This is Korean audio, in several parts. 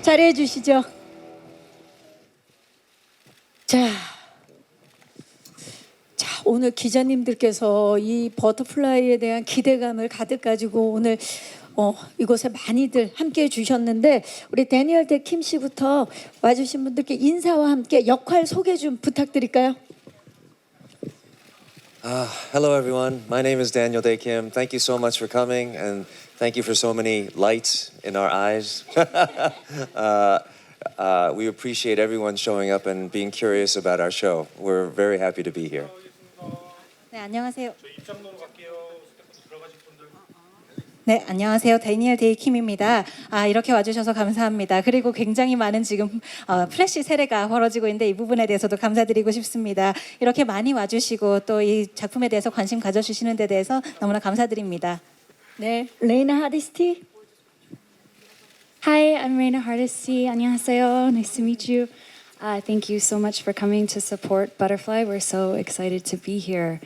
자리해 주시죠. 자, 오늘 기자님들께서 이 버터플라이에 대한 기대감을 가득 가지고 오늘 이곳에 많이들 함께해 주셨는데 우리 데니얼 대 킴 씨부터 와주신 분들께 인사와 함께 역할 소개 좀 부탁드릴까요? Hello, everyone. My name is Daniel Day Kim. Thank you so much for coming, and thank you for so many lights in our eyes. We appreciate everyone showing up and being curious about our show. We're very happy to be here. 네, 안녕하세요. 네, 안녕하세요. 데니얼 데이 킴입니다. 이렇게 와주셔서 감사합니다. 그리고 굉장히 많은 지금 플래시 세례가 벌어지고 있는데 이 부분에 대해서도 감사드리고 싶습니다. 이렇게 많이 와주시고 또 이 작품에 대해서 관심 가져주시는 데 대해서 너무나 감사드립니다. 네, 레이나 하디스티. Hi, I'm Reina Hardesty. 안녕하세요. Nice to meet you. Thank you so much for coming to support Butterfly. We're so excited to be here.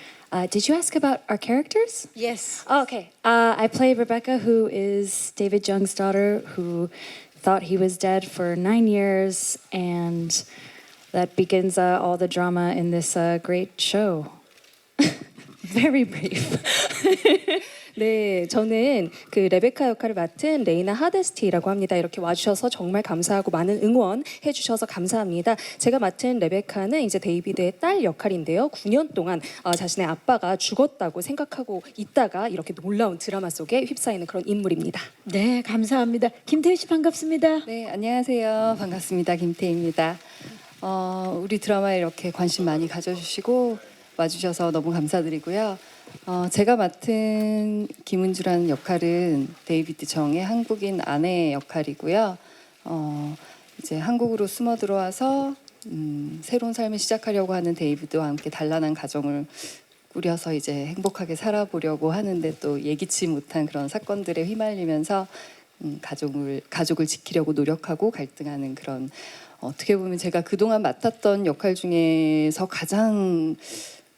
Did you ask about our characters? Yes. Oh, okay. I play Rebecca, who is David Jung's daughter, who thought he was dead for 9 years, and that begins all the drama in this great show. Very brief. 네, 저는 그 레베카 역할을 맡은 레이나 하데스티라고 합니다. 이렇게 와주셔서 정말 감사하고 많은 응원해 주셔서 감사합니다. 제가 맡은 레베카는 이제 데이비드의 딸 역할인데요. 9년 동안 자신의 아빠가 죽었다고 생각하고 있다가 이렇게 놀라운 드라마 속에 휩싸이는 그런 인물입니다. 네, 감사합니다. 김태희 씨 반갑습니다. 네, 안녕하세요. 반갑습니다. 김태희입니다. 우리 드라마에 이렇게 관심 많이 가져주시고 와주셔서 너무 감사드리고요. 제가 맡은 김은주라는 역할은 데이비드 정의 한국인 아내 역할이고요. 이제 한국으로 숨어 들어와서 새로운 삶을 시작하려고 하는 데이비드와 함께 단란한 가정을 꾸려서 이제 행복하게 살아보려고 하는데 또 예기치 못한 그런 사건들에 휘말리면서 가족을 지키려고 노력하고 갈등하는 그런 어떻게 보면 제가 그동안 맡았던 역할 중에서 가장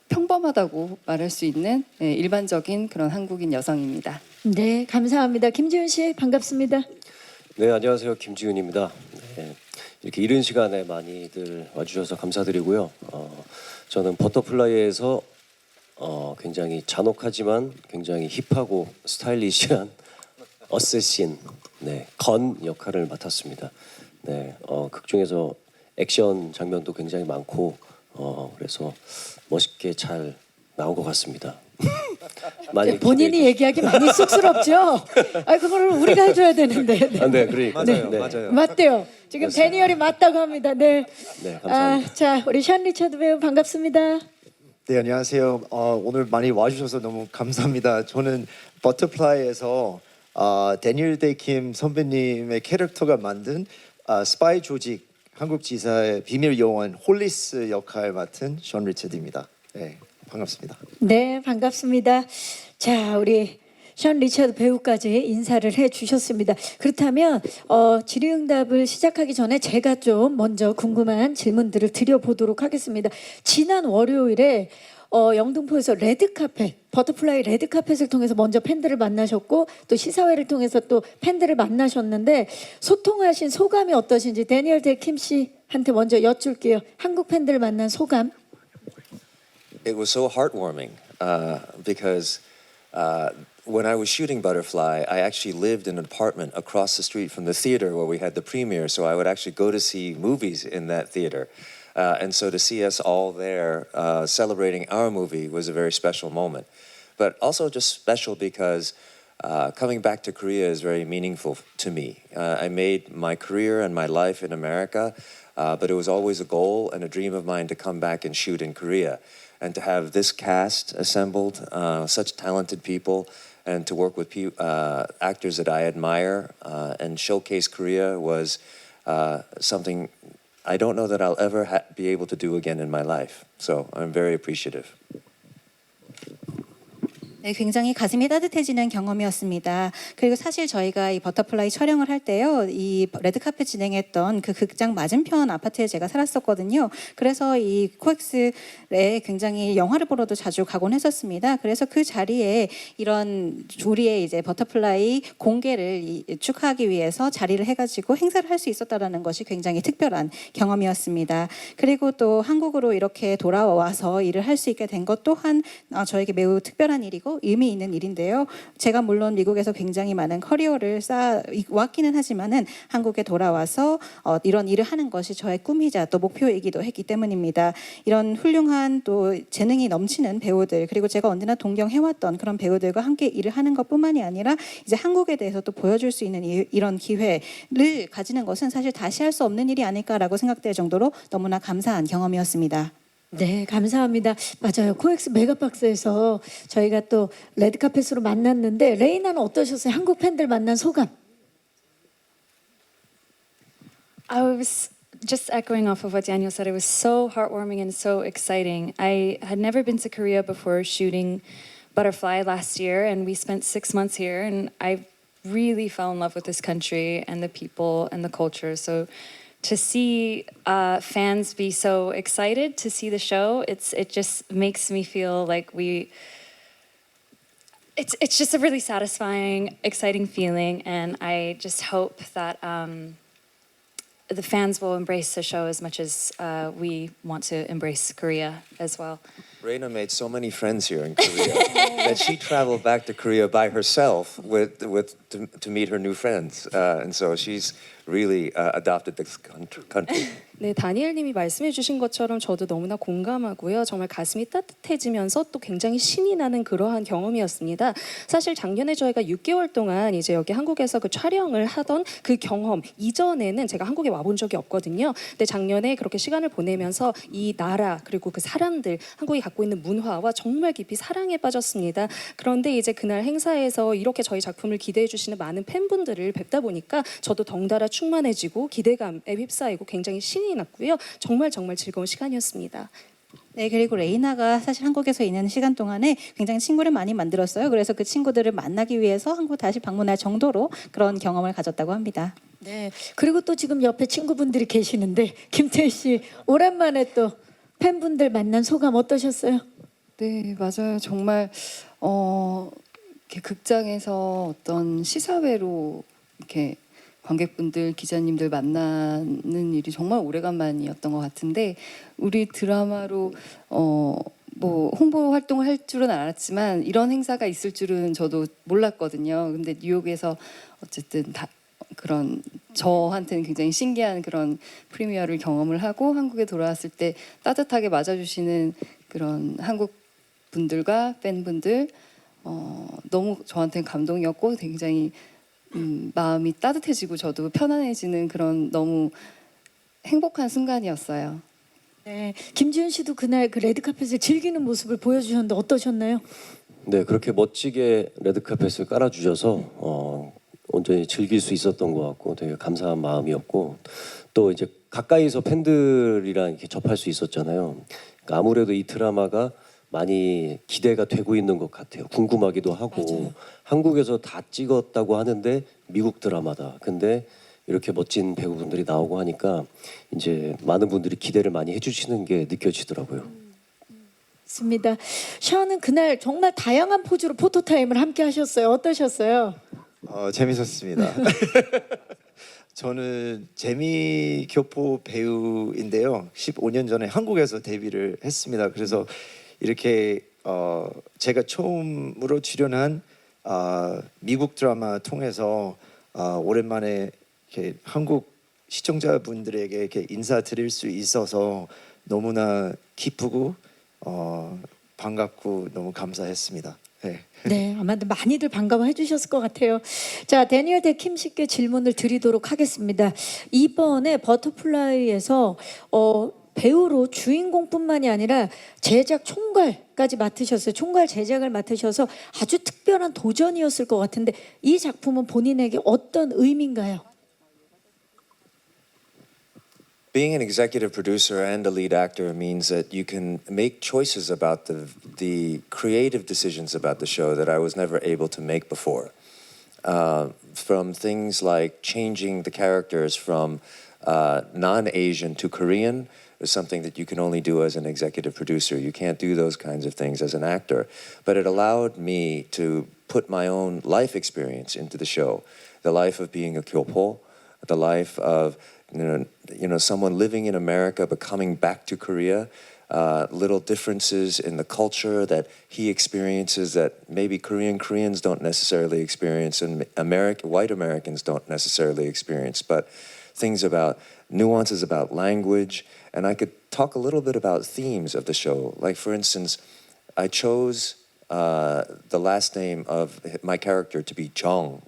평범하다고 말할 수 있는 일반적인 그런 한국인 여성입니다. 네, 감사합니다. 김지훈 씨 반갑습니다. 네, 안녕하세요. 김지훈입니다. 네, 이렇게 이른 시간에 많이들 와주셔서 감사드리고요. 저는 버터플라이에서 굉장히 잔혹하지만 굉장히 힙하고 스타일리시한 어쌔신, 건 역할을 맡았습니다. 네, 극 중에서 액션 장면도 굉장히 많고 그래서 멋있게 잘 나온 것 같습니다. 많이 본인이 얘기하기 많이 쑥스럽죠? 그거를 우리가 해줘야 되는데. 네. 네, 그러니까 맞아요. 맞대요. 지금 데니얼이 맞다고 합니다. 네. 네, 감사합니다. 자, 우리 션 리처드 배우 반갑습니다. 네, 안녕하세요. 오늘 많이 와주셔서 너무 감사합니다. 저는 버터플라이에서 데니얼 데이 킴 선배님의 캐릭터가 만든 스파이 조직 한국 지사의 비밀 요원 홀리스 역할 맡은 션 리처드입니다. 네, 반갑습니다. 네, 반갑습니다. 자, 우리 션 리처드 배우까지 인사를 해주셨습니다. 그렇다면 질의응답을 시작하기 전에 제가 좀 먼저 궁금한 질문들을 드려보도록 하겠습니다. 지난 월요일에 영등포에서 레드카펫, 버터플라이 레드카펫을 통해서 먼저 팬들을 만나셨고 또 시사회를 통해서 또 팬들을 만나셨는데 소통하신 소감이 어떠신지 데니얼 데 킴 씨한테 먼저 여쭐게요. 한국 팬들을 만난 소감. It was so heartwarming because when I was shooting Butterfly, I actually lived in an apartment across the street from the theater where we had the premiere, so I would actually go to see movies in that theater. And so to see us all there celebrating our movie was a very special moment. But also just special because coming back to Korea is very meaningful to me. I made my career and my life in America, but it was always a goal and a dream of mine to come back and shoot in Korea. And to have this cast assembled, such talented people, and to work with actors that I admire and showcase Korea was something I don't know that I'll ever be able to do again in my life. So I'm very appreciative. 네, 네, 굉장히 가슴이 따뜻해지는 경험이었습니다. 그리고 사실 저희가 이 버터플라이 촬영을 할 때요, 이 레드카펫 진행했던 그 극장 맞은편 아파트에 제가 살았었거든요. 그래서 이 코엑스에 굉장히 영화를 보러도 자주 가곤 했었습니다. 그래서 그 자리에 이런 우리의 이제 버터플라이 공개를 축하하기 위해서 자리를 해가지고 행사를 할 수 있었다라는 것이 굉장히 특별한 경험이었습니다. 그리고 또 한국으로 이렇게 돌아와서 일을 할 수 있게 된 것 또한 저에게 매우 특별한 일이고 의미 있는 일인데요. 제가 물론 미국에서 굉장히 많은 커리어를 쌓아왔기는 하지만은 한국에 돌아와서 이런 일을 하는 것이 저의 꿈이자 또 목표이기도 했기 때문입니다. 이런 훌륭한 또 재능이 넘치는 배우들 그리고 제가 언제나 동경해왔던 그런 배우들과 함께 일을 하는 것뿐만이 아니라 이제 한국에 대해서 또 보여줄 수 있는 이런 기회를 가지는 것은 사실 다시 할 수 없는 일이 아닐까라고 생각될 정도로 너무나 감사한 경험이었습니다. 네, 감사합니다. 맞아요. 코엑스 메가박스에서 저희가 또 레드카펫으로 만났는데 레이나는 어떠셨어요? 한국 팬들 만난 소감? I was just echoing off of what Daniel said. It was so heartwarming and so exciting. I had never been to Korea before shooting Butterfly last year, and we spent 6 months here, and I really fell in love with this country and the people and the culture. So to see fans be so excited to see the show, it just makes me feel like it's just a really satisfying, exciting feeling, and I just hope that the fans will embrace the show as much as we want to embrace Korea as well. Reina made so many friends here in Korea that she traveled back to Korea by herself to meet her new friends, and so she's really adopted this country. 네, 다니엘 님이 말씀해 주신 것처럼 저도 너무나 공감하고요. 정말 가슴이 따뜻해지면서 또 굉장히 신이 나는 그러한 경험이었습니다. 사실 작년에 저희가 6개월 동안 이제 여기 한국에서 그 촬영을 하던 그 경험 이전에는 제가 한국에 와본 적이 없거든요. 근데 작년에 그렇게 시간을 보내면서 이 나라 그리고 그 사람들, 한국이 갖고 있는 문화와 정말 깊이 사랑에 빠졌습니다. 그런데 이제 그날 행사에서 이렇게 저희 작품을 기대해 주시는 많은 팬분들을 뵙다 보니까 저도 덩달아 충만해지고 기대감에 휩싸이고 굉장히 신이 났고요. 정말 즐거운 시간이었습니다. 네, 그리고 레이나가 사실 한국에서 있는 시간 동안에 굉장히 친구를 많이 만들었어요. 그래서 그 친구들을 만나기 위해서 한국 다시 방문할 정도로 그런 경험을 가졌다고 합니다. 네. 그리고 또 지금 옆에 친구분들이 계시는데 김태희 씨 오랜만에 또 팬분들 만난 소감 어떠셨어요? 네, 맞아요. 정말 이렇게 극장에서 어떤 시사회로 이렇게 관객분들, 기자님들 만나는 일이 정말 오래간만이었던 것 같은데 우리 드라마로 뭐 홍보 활동을 할 줄은 알았지만 이런 행사가 있을 줄은 저도 몰랐거든요. 근데 뉴욕에서 어쨌든 다 그런 저한테는 굉장히 신기한 그런 프리미어를 경험을 하고 한국에 돌아왔을 때 따뜻하게 맞아주시는 그런 한국 분들과 팬분들 너무 저한테는 감동이었고 굉장히 마음이 따뜻해지고 저도 편안해지는 그런 너무 행복한 순간이었어요. 네. 김지훈 씨도 그날 그 레드카펫을 즐기는 모습을 보여주셨는데 어떠셨나요? 네, 그렇게 멋지게 레드카펫을 깔아주셔서 온전히 즐길 수 있었던 것 같고 되게 감사한 마음이었고 또 이제 가까이서 팬들이랑 이렇게 접할 수 있었잖아요. 그러니까 아무래도 이 드라마가 많이 기대가 되고 있는 것 같아요. 궁금하기도 하고 맞아요. 한국에서 다 찍었다고 하는데 미국 드라마다. 근데 이렇게 멋진 배우분들이 나오고 하니까 이제 많은 분들이 기대를 많이 해주시는 게 느껴지더라고요. 맞습니다. 샤오는 그날 정말 다양한 포즈로 포토타임을 함께 하셨어요. 어떠셨어요? 재밌었습니다. 저는 재미 교포 배우인데요. 15년 전에 한국에서 데뷔를 했습니다. 그래서 이렇게 제가 처음으로 출연한 미국 드라마 통해서 오랜만에 이렇게 한국 시청자분들에게 이렇게 인사드릴 수 있어서 너무나 기쁘고 반갑고 너무 감사했습니다. 네. 네, 아마 많이들 반가워해 주셨을 것 같아요. 자, 다니엘 대 킴 씨께 질문을 드리도록 하겠습니다. 이번에 버터플라이에서 배우로 주인공뿐만이 아니라 제작 총괄까지 맡으셨어요. 총괄 제작을 맡으셔서 아주 특별한 도전이었을 것 같은데 이 작품은 본인에게 어떤 의미인가요? being an executive producer and a lead actor means that you can make choices about the creative decisions about the show that I was never able to make before. From things like changing the characters from non-Asian to Korean is something that you can only do as an executive producer. You can't do those kinds of things as an actor. But it allowed me to put my own life experience into the show. The life of being a kyopo, the life of someone living in America but coming back to Korea, little differences in the culture that he experiences that maybe Koreans don't necessarily experience and white Americans don't necessarily experience, but things about nuances about language. And I could talk a little bit about themes of the show. Like, for instance, I chose the last name of my character to be Jung,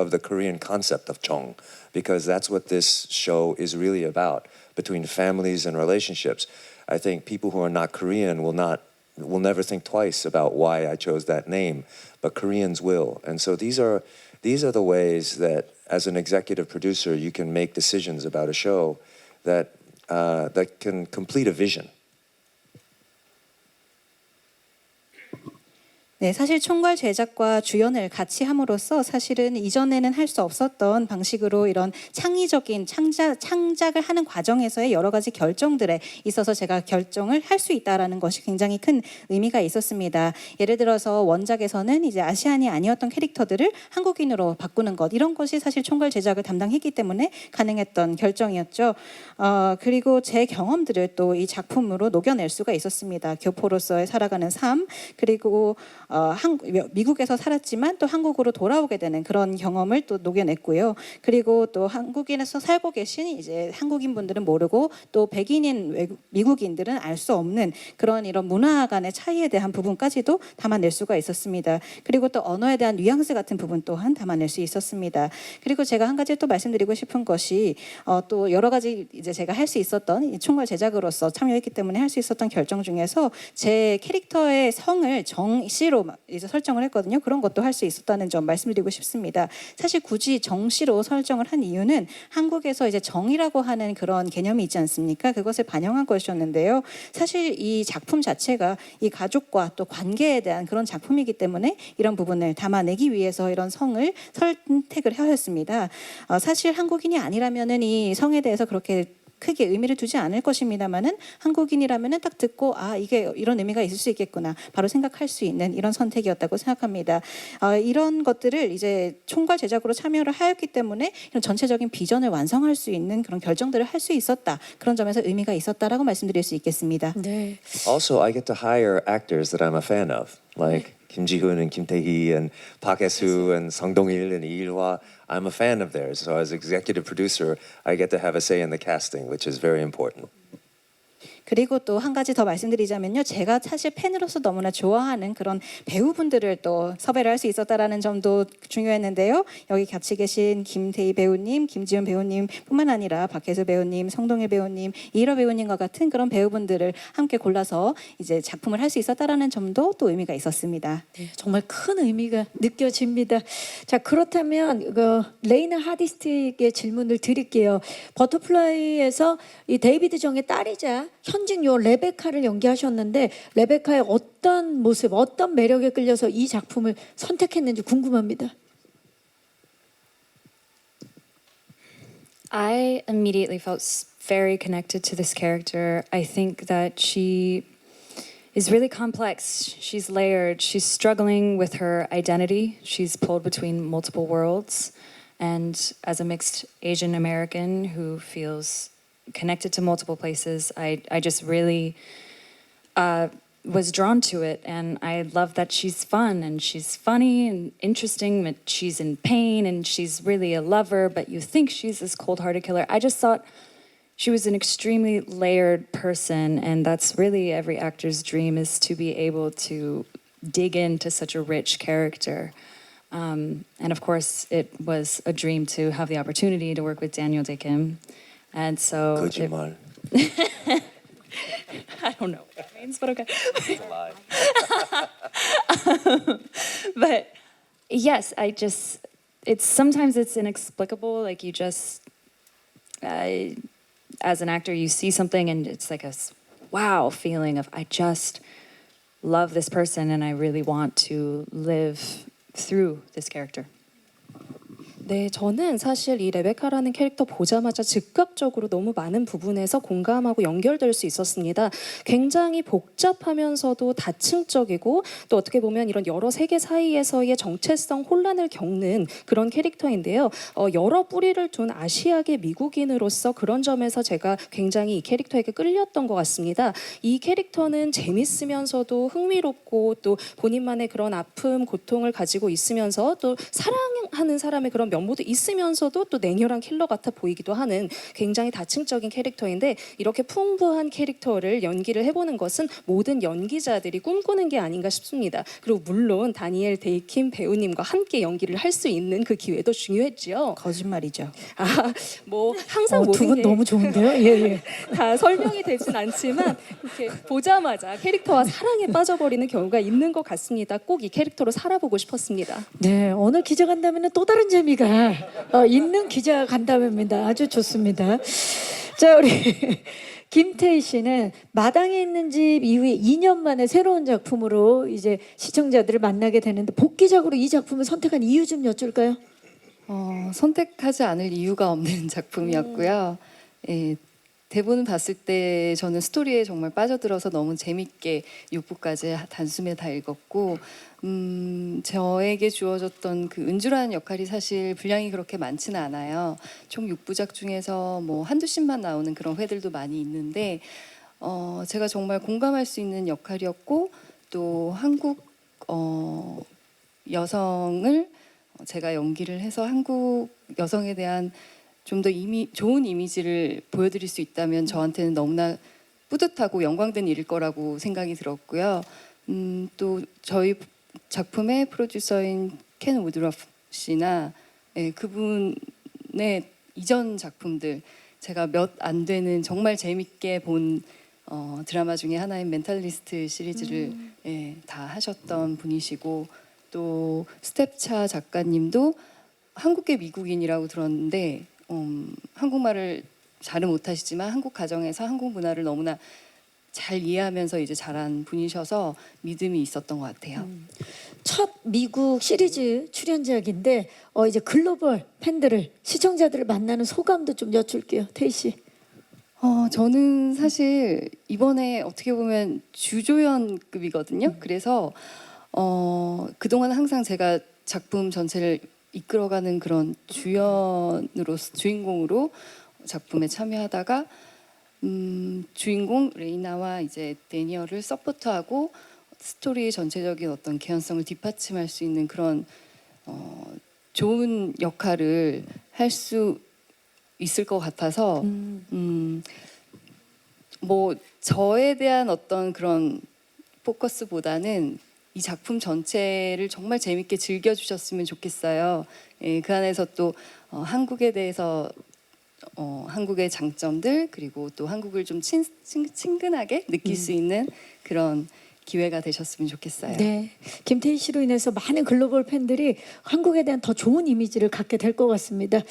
of the Korean concept of Jung, because that's what this show is really about, between families and relationships. I think people who are not Korean will never think twice about why I chose that name, but Koreans will. And so these are the ways that, as an executive producer, you can make decisions about a show that can complete a vision. 네, 사실 총괄 제작과 주연을 같이 함으로써 사실은 이전에는 할 수 없었던 방식으로 이런 창의적인 창작을 하는 과정에서의 여러 가지 결정들에 있어서 제가 결정을 할 수 있다라는 것이 굉장히 큰 의미가 있었습니다. 예를 들어서 원작에서는 이제 아시안이 아니었던 캐릭터들을 한국인으로 바꾸는 것, 이런 것이 사실 총괄 제작을 담당했기 때문에 가능했던 결정이었죠. 그리고 제 경험들을 또 이 작품으로 녹여낼 수가 있었습니다. 교포로서의 살아가는 삶, 그리고 미국에서 살았지만 또 한국으로 돌아오게 되는 그런 경험을 또 녹여냈고요. 그리고 또 한국인에서 살고 계신 이제 한국인 분들은 모르고 또 백인인 미국인들은 알 수 없는 그런 이런 문화 간의 차이에 대한 부분까지도 담아낼 수가 있었습니다. 그리고 또 언어에 대한 뉘앙스 같은 부분 또한 담아낼 수 있었습니다. 그리고 제가 한 가지 또 말씀드리고 싶은 것이 또 여러 가지 이제 제가 할 수 있었던 이 총괄 제작으로서 참여했기 때문에 할 수 있었던 결정 중에서 제 캐릭터의 성을 정씨로 이제 설정을 했거든요. 그런 것도 할 수 있었다는 점 말씀드리고 싶습니다. 사실 굳이 정씨로 설정을 한 이유는 한국에서 이제 정이라고 하는 그런 개념이 있지 않습니까? 그것을 반영한 것이었는데요. 사실 이 작품 자체가 이 가족과 또 관계에 대한 그런 작품이기 때문에 이런 부분을 담아내기 위해서 이런 성을 선택을 하였습니다. 사실 한국인이 아니라면은 이 성에 대해서 그렇게 크게 의미를 두지 않을 것입니다만은 한국인이라면은 딱 듣고 이게 이런 의미가 있을 수 있겠구나 바로 생각할 수 있는 이런 선택이었다고 생각합니다. 이런 것들을 이제 총괄 제작으로 참여를 하였기 때문에 이런 전체적인 비전을 완성할 수 있는 그런 결정들을 할 수 있었다. 그런 점에서 의미가 있었다라고 말씀드릴 수 있겠습니다. 네. Also, I get to hire actors that I'm a fan of, like Kim Ji-hoon and Kim Tae-hee and Park Hae-soo and Song Dong-il and Lee Il-hwa. I'm a fan of theirs, so as executive producer, I get to have a say in the casting, which is very important. 그리고 또 한 가지 더 말씀드리자면요. 제가 사실 팬으로서 너무나 좋아하는 그런 배우분들을 또 섭외를 할 수 있었다라는 점도 중요했는데요. 여기 같이 계신 김태희 배우님, 김지훈 배우님 뿐만 아니라 박혜수 배우님, 성동일 배우님, 이일호 배우님과 같은 그런 배우분들을 함께 골라서 이제 작품을 할 수 있었다라는 점도 또 의미가 있었습니다. 네, 정말 큰 의미가 느껴집니다. 자, 그렇다면 레이나 하디스틱의 질문을 드릴게요. 버터플라이에서 이 데이비드 정의 딸이자 현직요 레베카를 연기하셨는데 레베카의 어떤 모습, 어떤 매력에 끌려서 이 작품을 선택했는지 궁금합니다. I immediately felt very connected to this character. I think that she is really complex. She's layered. She's struggling with her identity. She's pulled between multiple worlds. And as a mixed Asian American who feels connected to multiple places, I just really was drawn to it. And I love that she's fun and she's funny and interesting, but she's in pain and she's really a lover, but you think she's this cold-hearted killer. I just thought she was an extremely layered person, and that's really every actor's dream, is to be able to dig into such a rich character. And of course, it was a dream to have the opportunity to work with Daniel Dae Kim. And so 거짓말. I don't know what that means, but okay. But yes, sometimes it's inexplicable. Like you just, as an actor, you see something and it's like a wow feeling of I just love this person and I really want to live through this character. 네, 저는 사실 이 레베카라는 캐릭터 보자마자 즉각적으로 너무 많은 부분에서 공감하고 연결될 수 있었습니다. 굉장히 복잡하면서도 다층적이고 또 어떻게 보면 이런 여러 세계 사이에서의 정체성 혼란을 겪는 그런 캐릭터인데요. 여러 뿌리를 둔 아시아계 미국인으로서 그런 점에서 제가 굉장히 이 캐릭터에게 끌렸던 것 같습니다. 이 캐릭터는 재밌으면서도 흥미롭고 또 본인만의 그런 아픔, 고통을 가지고 있으면서 또 사랑하는 사람의 그런 면모도 있으면서도 또 냉혈한 킬러 같아 보이기도 하는 굉장히 다층적인 캐릭터인데 이렇게 풍부한 캐릭터를 연기를 해보는 것은 모든 연기자들이 꿈꾸는 게 아닌가 싶습니다. 그리고 물론 다니엘 데이킴 배우님과 함께 연기를 할 수 있는 그 기회도 중요했죠. 거짓말이죠. 뭐 항상 두 모든 분 게 너무 좋은데요. 예. 다 설명이 되진 않지만 이렇게 보자마자 캐릭터와 사랑에 빠져버리는 경우가 있는 것 같습니다. 꼭 이 캐릭터로 살아보고 싶었습니다. 네, 오늘 기자 간담회는 또 다른 재미가 있는 기자 간담회입니다. 아주 좋습니다. 자, 우리 김태희 씨는 마당에 있는 집 이후에 2년 만에 새로운 작품으로 이제 시청자들을 만나게 되는데 복귀작으로 이 작품을 선택한 이유 좀 여쭐까요? 선택하지 않을 이유가 없는 작품이었고요. 예, 대본 봤을 때 저는 스토리에 정말 빠져들어서 너무 재밌게 6부까지 단숨에 다 읽었고 저에게 주어졌던 그 은주라는 역할이 사실 분량이 그렇게 많지는 않아요. 총 6부작 중에서 뭐 한두 씬만 나오는 그런 회들도 많이 있는데 제가 정말 공감할 수 있는 역할이었고 또 한국 여성을 제가 연기를 해서 한국 여성에 대한 좀 더 좋은 이미지를 보여드릴 수 있다면 저한테는 너무나 뿌듯하고 영광된 일일 거라고 생각이 들었고요. 또 저희 작품의 프로듀서인 켄 우드러프 씨나 그분의 이전 작품들 제가 몇 안 되는 정말 재밌게 본 드라마 중에 하나인 멘탈리스트 시리즈를 다 하셨던 분이시고 또 스텝차 작가님도 한국계 미국인이라고 들었는데 한국말을 잘은 못하시지만 한국 가정에서 한국 문화를 너무나 잘 이해하면서 이제 자란 분이셔서 믿음이 있었던 것 같아요. 첫 미국 시리즈 출연작인데 이제 글로벌 팬들을 시청자들을 만나는 소감도 좀 여쭐게요. 태희 씨. 저는 사실 이번에 어떻게 보면 주조연급이거든요. 그래서 그동안 항상 제가 작품 전체를 이끌어가는 그런 주인공으로 작품에 참여하다가 주인공 레이나와 이제 데니얼을 서포트하고 스토리의 전체적인 어떤 개연성을 뒷받침할 수 있는 그런 좋은 역할을 할 수 있을 것 같아서 뭐 저에 대한 어떤 그런 포커스보다는 이 작품 전체를 정말 재밌게 즐겨주셨으면 좋겠어요. 예, 그 안에서 또 한국에 대해서 한국의 장점들 그리고 또 한국을 좀 친근하게 느낄 수 있는 그런 기회가 되셨으면 좋겠어요. 네, 김태희 씨로 인해서 많은 글로벌 팬들이 한국에 대한 더 좋은 이미지를 갖게 될 것 같습니다.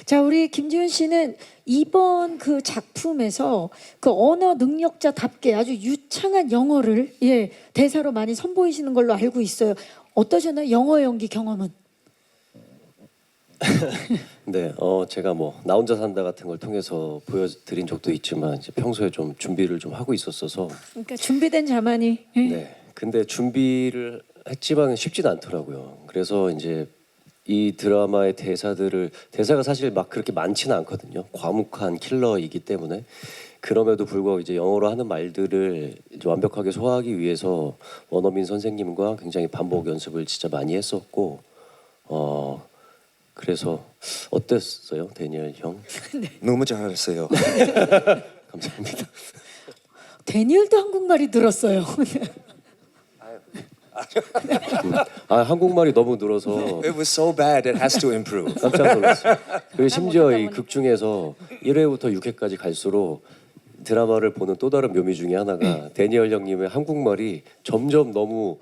자, 우리 김지훈 씨는 이번 그 작품에서 그 언어 능력자답게 아주 유창한 영어를 대사로 많이 선보이시는 걸로 알고 있어요. 어떠셨나요? 영어 연기 경험은? 네, 제가 뭐 나 혼자 산다 같은 걸 통해서 보여드린 적도 있지만 이제 평소에 좀 준비를 좀 하고 있었어서 그러니까 준비된 자만이. 네, 근데 준비를 했지만 쉽진 않더라고요. 그래서 이제 이 드라마의 대사가 사실 막 그렇게 많지는 않거든요. 과묵한 킬러이기 때문에 그럼에도 불구하고 이제 영어로 하는 말들을 이제 완벽하게 소화하기 위해서 원어민 선생님과 굉장히 반복 연습을 진짜 많이 했었고 그래서 어땠어요, 데니얼 형? 너무 잘했어요. 감사합니다. 데니얼도 한국말이 늘었어요. 한국말이 너무 늘어서 It was so bad it has to improve. 깜짝 놀랐어요. 그리고 심지어 이 극 중에서 1회부터 6회까지 갈수록 드라마를 보는 또 다른 묘미 중에 하나가 데니얼 형님의 한국말이 점점 너무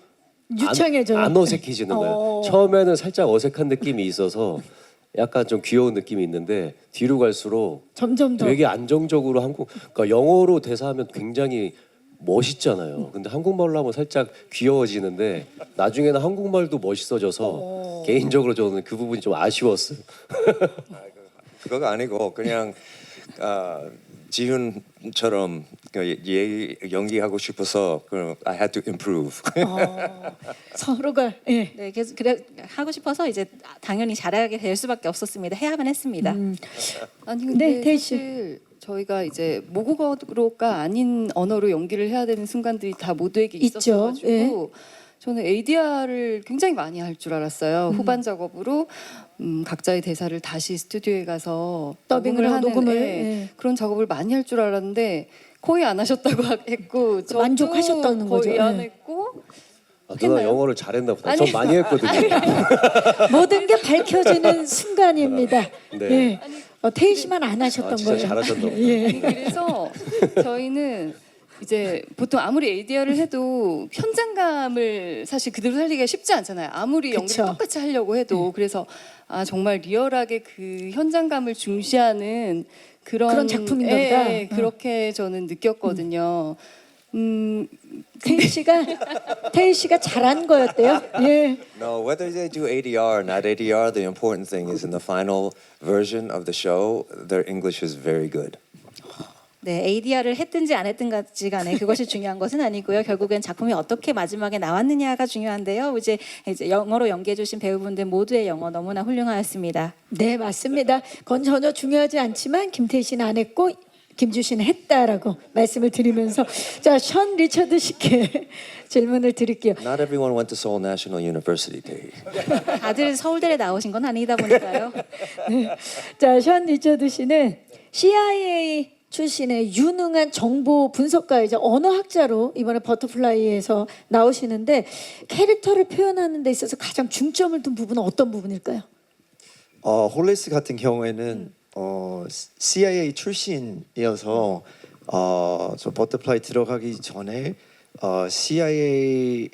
유창해져요. 안 어색해지는 거예요. 처음에는 살짝 어색한 느낌이 있어서 약간 좀 귀여운 느낌이 있는데 뒤로 갈수록 점점 더 되게 안정적으로 그러니까 영어로 대사하면 굉장히 멋있잖아요. 근데 한국말로 하면 살짝 귀여워지는데 나중에는 한국말도 멋있어져서 개인적으로 저는 그 부분이 좀 아쉬웠어요. 그거가 아니고 그냥 지훈처럼 연기하고 싶어서 I had to improve. 서로가 예. 네, 그래서 그래 하고 싶어서 이제 당연히 잘하게 될 수밖에 없었습니다. 해야만 했습니다. 아니 근데 네, 태희 씨. 사실 저희가 이제 모국어가 아닌 언어로 연기를 해야 되는 순간들이 다 모두에게 있죠. 있었어가지고 예. 저는 ADR을 굉장히 많이 할 줄 알았어요. 후반 작업으로 각자의 대사를 다시 스튜디오에 가서 더빙을 하고 하는, 녹음을, 예, 예. 그런 작업을 많이 할 줄 알았는데 거의 안 하셨다고 했고 저도 만족하셨다는 거의 거죠. 안 예. 했고 누나 영어를 잘했나 보다. 전 많이 했거든요. 모든 게 밝혀지는 순간입니다. 네. 예. 태희 씨만 안 하셨던 진짜 거예요. 잘하셨나 보다. 예. 그래서 저희는 이제 보통 아무리 ADR을 해도 현장감을 사실 그대로 살리기가 쉽지 않잖아요. 아무리 연기를 그쵸. 똑같이 하려고 해도 그래서 정말 리얼하게 그 현장감을 중시하는 그런 작품인가 보다. 예, 그렇게 저는 느꼈거든요. 태희 씨가 잘한 거였대요. 예. No, whether they do ADR or not ADR, the important thing is in the final version of the show, their English is very good. 네, ADR을 했든지 안 했든지 간에 그것이 중요한 것은 아니고요. 결국엔 작품이 어떻게 마지막에 나왔느냐가 중요한데요. 이제 영어로 연기해 주신 배우분들 모두의 영어 너무나 훌륭하였습니다. 네, 맞습니다. 그건 전혀 중요하지 않지만 김태희 씨는 안 했고 김주 씨는 했다라고 말씀을 드리면서 자, 션 리처드 씨께 질문을 드릴게요. Not everyone went to Seoul National University, Tae. 다들 서울대에 나오신 건 아니다 보니까요. 자, 션 리처드 씨는 CIA 출신의 유능한 정보 분석가이자 언어학자로 이번에 버터플라이에서 나오시는데 캐릭터를 표현하는 데 있어서 가장 중점을 둔 부분은 어떤 부분일까요? 홀리스 같은 경우에는 CIA 출신이어서 저 버터플라이 들어가기 전에 CIA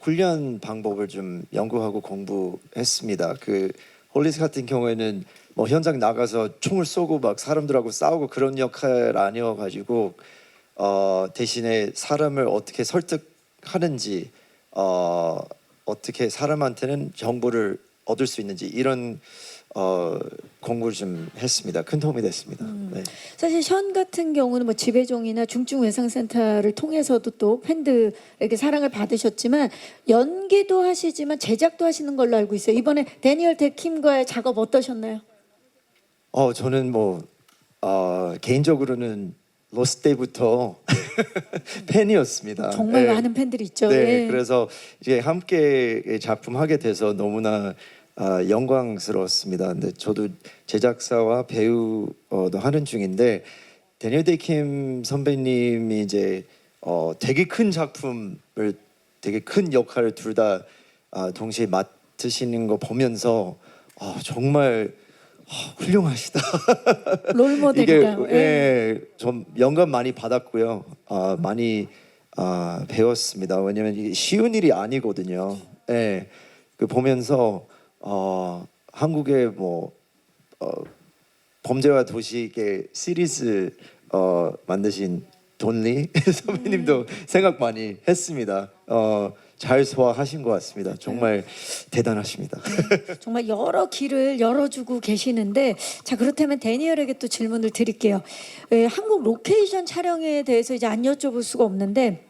훈련 방법을 좀 연구하고 공부했습니다. 그 홀리스 같은 경우에는 뭐 현장 나가서 총을 쏘고 막 사람들하고 싸우고 그런 역할 아니어가지고 대신에 사람을 어떻게 설득하는지 어떻게 사람한테는 정보를 얻을 수 있는지 이런 공부를 좀 했습니다. 큰 도움이 됐습니다. 네. 사실 션 같은 경우는 뭐 지배종이나 중증외상센터를 통해서도 또 팬들에게 사랑을 받으셨지만 연기도 하시지만 제작도 하시는 걸로 알고 있어요. 이번에 데니얼 데킴과의 작업 어떠셨나요? 저는 뭐 개인적으로는 로스 때부터 팬이었습니다. 정말 네. 많은 팬들이 있죠. 네, 예. 그래서 이제 함께 작품 하게 돼서 너무나 영광스러웠습니다. 근데 저도 제작사와 배우도 하는 중인데 데니얼 데이킴 선배님이 이제 되게 큰 작품을 되게 큰 역할을 둘 다 동시에 맡으시는 거 보면서 정말 훌륭하시다. 롤모델이다. 이게 좀 영감 많이 받았고요. 많이 배웠습니다. 왜냐면 이게 쉬운 일이 아니거든요. 예, 그 보면서 한국의 뭐 범죄와 도시의 시리즈 만드신 돈리 선배님도 생각 많이 했습니다. 잘 소화하신 것 같습니다. 정말 대단하십니다. 정말 여러 길을 열어주고 계시는데 자 그렇다면 데니얼에게 또 질문을 드릴게요. 한국 로케이션 촬영에 대해서 이제 안 여쭤볼 수가 없는데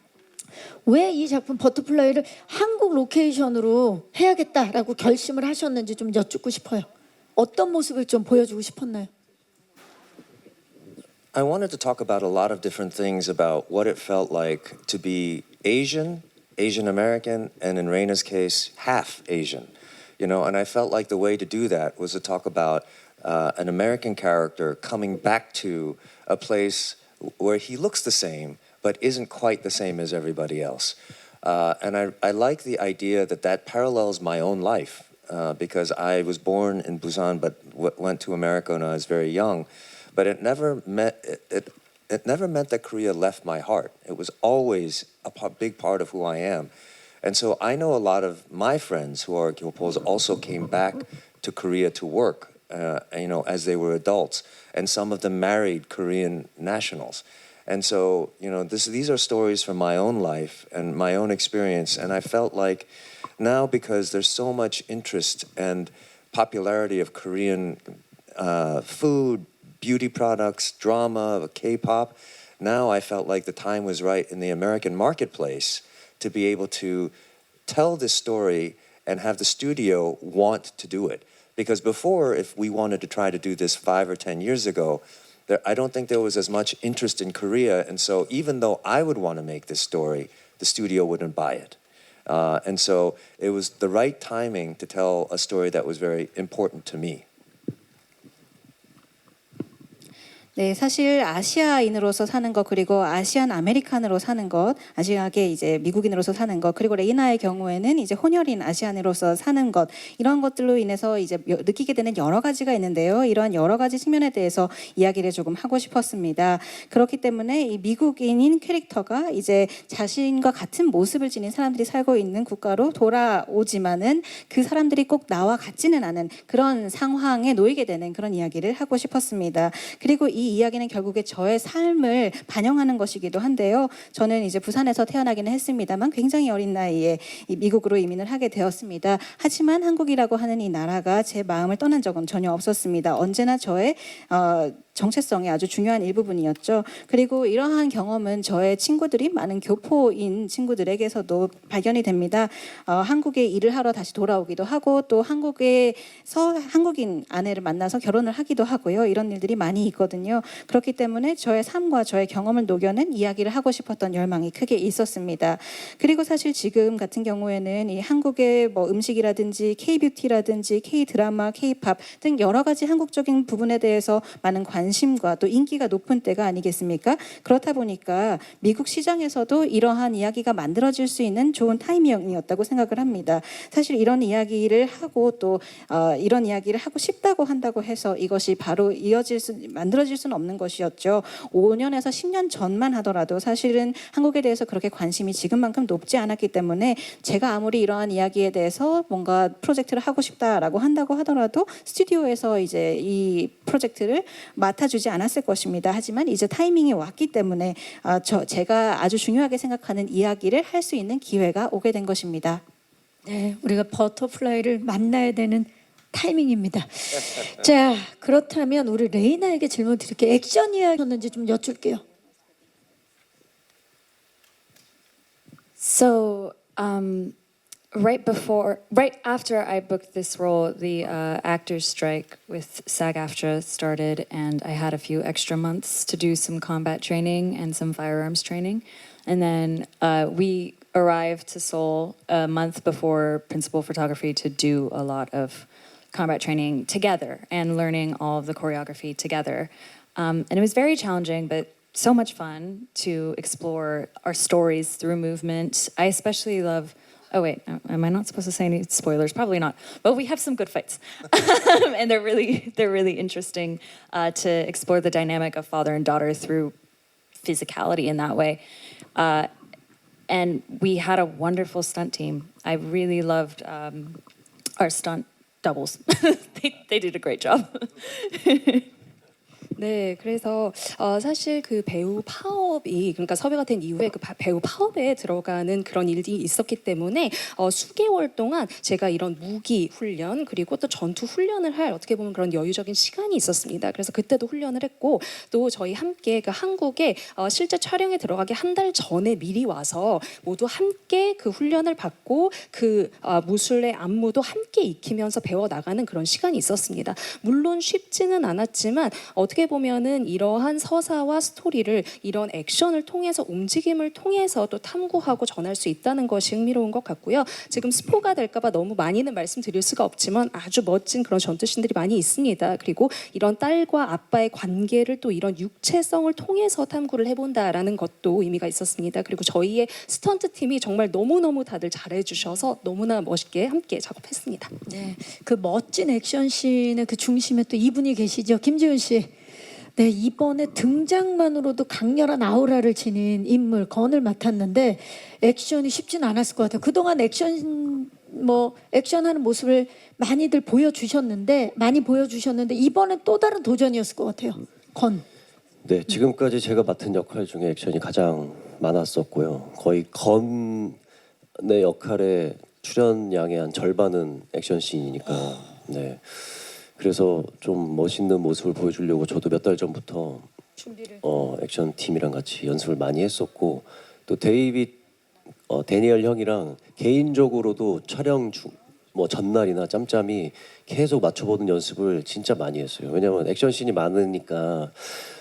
왜 이 작품 버터플라이를 한국 로케이션으로 해야겠다라고 결심을 하셨는지 좀 여쭙고 싶어요. 어떤 모습을 좀 보여주고 싶었나요? I wanted to talk about a lot of different things about what it felt like to be Asian, Asian American, and in Raina's case, half Asian. You know, and I felt like the way to do that was to talk about an American character coming back to a place where he looks the same, but isn't quite the same as everybody else. And I like the idea that that parallels my own life because I was born in Busan but went to America when I was very young. But it never meant that Korea left my heart. It was always a big part of who I am. And so I know a lot of my friends who are Gyopos also came back to Korea to work as they were adults, and some of them married Korean nationals. And so, these are stories from my own life and my own experience. And I felt like now, because there's so much interest and popularity of Korean food, beauty products, drama, K-pop, now I felt like the time was right in the American marketplace to be able to tell this story and have the studio want to do it. Because before, if we wanted to try to do this 5 or 10 years ago, I don't think there was as much interest in Korea. And so even though I would want to make this story, the studio wouldn't buy it. And so it was the right timing to tell a story that was very important to me. 네, 사실 아시아인으로서 사는 것 그리고 아시안 아메리칸으로 사는 것, 아시아계 이제 미국인으로서 사는 것, 그리고 레이나의 경우에는 이제 혼혈인 아시안으로서 사는 것, 이런 것들로 인해서 이제 느끼게 되는 여러 가지가 있는데요. 이러한 여러 가지 측면에 대해서 이야기를 조금 하고 싶었습니다. 그렇기 때문에 이 미국인인 캐릭터가 이제 자신과 같은 모습을 지닌 사람들이 살고 있는 국가로 돌아오지만은 그 사람들이 꼭 나와 같지는 않은 그런 상황에 놓이게 되는 그런 이야기를 하고 싶었습니다. 그리고 이 이야기는 결국에 저의 삶을 반영하는 것이기도 한데요. 저는 이제 부산에서 태어나기는 했습니다만 굉장히 어린 나이에 미국으로 이민을 하게 되었습니다. 하지만 한국이라고 하는 이 나라가 제 마음을 떠난 적은 전혀 없었습니다. 언제나 저의 정체성의 아주 중요한 일부분이었죠. 그리고 이러한 경험은 저의 친구들이 많은 교포인 친구들에게서도 발견이 됩니다. 한국에 일을 하러 다시 돌아오기도 하고 또 한국에서 한국인 아내를 만나서 결혼을 하기도 하고요. 이런 일들이 많이 있거든요. 그렇기 때문에 저의 삶과 저의 경험을 녹여낸 이야기를 하고 싶었던 열망이 크게 있었습니다. 그리고 사실 지금 같은 경우에는 이 한국의 뭐 음식이라든지 K-뷰티라든지 K-드라마, K-팝 등 여러 가지 한국적인 부분에 대해서 많은 관심과 또 인기가 높은 때가 아니겠습니까? 그렇다 보니까 미국 시장에서도 이러한 이야기가 만들어질 수 있는 좋은 타이밍이었다고 생각을 합니다. 사실 이런 이야기를 하고 또 이런 이야기를 하고 싶다고 한다고 해서 이것이 바로 만들어질 수는 없는 것이었죠. 5년에서 10년 전만 하더라도 사실은 한국에 대해서 그렇게 관심이 지금만큼 높지 않았기 때문에 제가 아무리 이러한 이야기에 대해서 뭔가 프로젝트를 하고 싶다라고 한다고 하더라도 스튜디오에서 이제 이 프로젝트를 맡아주지 않았을 것입니다. 하지만 이제 타이밍이 왔기 때문에 제가 아주 중요하게 생각하는 이야기를 할 수 있는 기회가 오게 된 것입니다. 네, 우리가 버터플라이를 만나야 되는 타이밍입니다. 자, 그렇다면 우리 레이나에게 질문 드릴게요. 액션 이야기였는지 좀 여쭐게요. So, right after I booked this role, the actors' strike with SAG-AFTRA started, and I had a few extra months to do some combat training and some firearms training. And then we arrived to Seoul a month before principal photography to do a lot of combat training together and learning all of the choreography together. And it was very challenging, but so much fun to explore our stories through movement. I especially love. Oh wait, am I not supposed to say any spoilers? Probably not. But we have some good fights, and they're really interesting to explore the dynamic of father and daughter through physicality in that way. And we had a wonderful stunt team. I really loved our stunt doubles. they did a great job. 네, 그래서 사실 그 배우 파업이 그러니까 섭외가 된 이후에 그 배우 파업에 들어가는 그런 일이 있었기 때문에 수개월 동안 제가 이런 무기 훈련 그리고 또 전투 훈련을 할 어떻게 보면 그런 여유적인 시간이 있었습니다. 그래서 그때도 훈련을 했고 또 저희 함께 그 한국에 실제 촬영에 들어가기 한 달 전에 미리 와서 모두 함께 그 훈련을 받고 그 무술의 안무도 함께 익히면서 배워 나가는 그런 시간이 있었습니다. 물론 쉽지는 않았지만 어떻게 보면은 이러한 서사와 스토리를 이런 액션을 통해서 움직임을 통해서 또 탐구하고 전할 수 있다는 것이 흥미로운 것 같고요. 지금 스포가 될까봐 너무 많이는 말씀드릴 수가 없지만 아주 멋진 그런 전투씬들이 많이 있습니다. 그리고 이런 딸과 아빠의 관계를 또 이런 육체성을 통해서 탐구를 해본다라는 것도 의미가 있었습니다. 그리고 저희의 스턴트 팀이 정말 너무너무 다들 잘해주셔서 너무나 멋있게 함께 작업했습니다. 네, 그 멋진 액션씬의 그 중심에 또 이분이 계시죠. 김지훈 씨. 네, 이번에 등장만으로도 강렬한 아우라를 지닌 인물 건을 맡았는데 액션이 쉽진 않았을 것 같아요. 그동안 액션 뭐 액션하는 모습을 많이 보여주셨는데 이번엔 또 다른 도전이었을 것 같아요. 건. 네, 지금까지 제가 맡은 역할 중에 액션이 가장 많았었고요. 거의 건의 역할의 출연량의 한 절반은 액션 씬이니까. 네. 그래서 좀 멋있는 모습을 보여주려고 저도 몇 달 전부터 액션 팀이랑 같이 연습을 많이 했었고, 또 데니얼 형이랑 개인적으로도 촬영 중 뭐 전날이나 짬짬이 계속 맞춰보는 연습을 진짜 많이 했어요. 왜냐면 액션 씬이 많으니까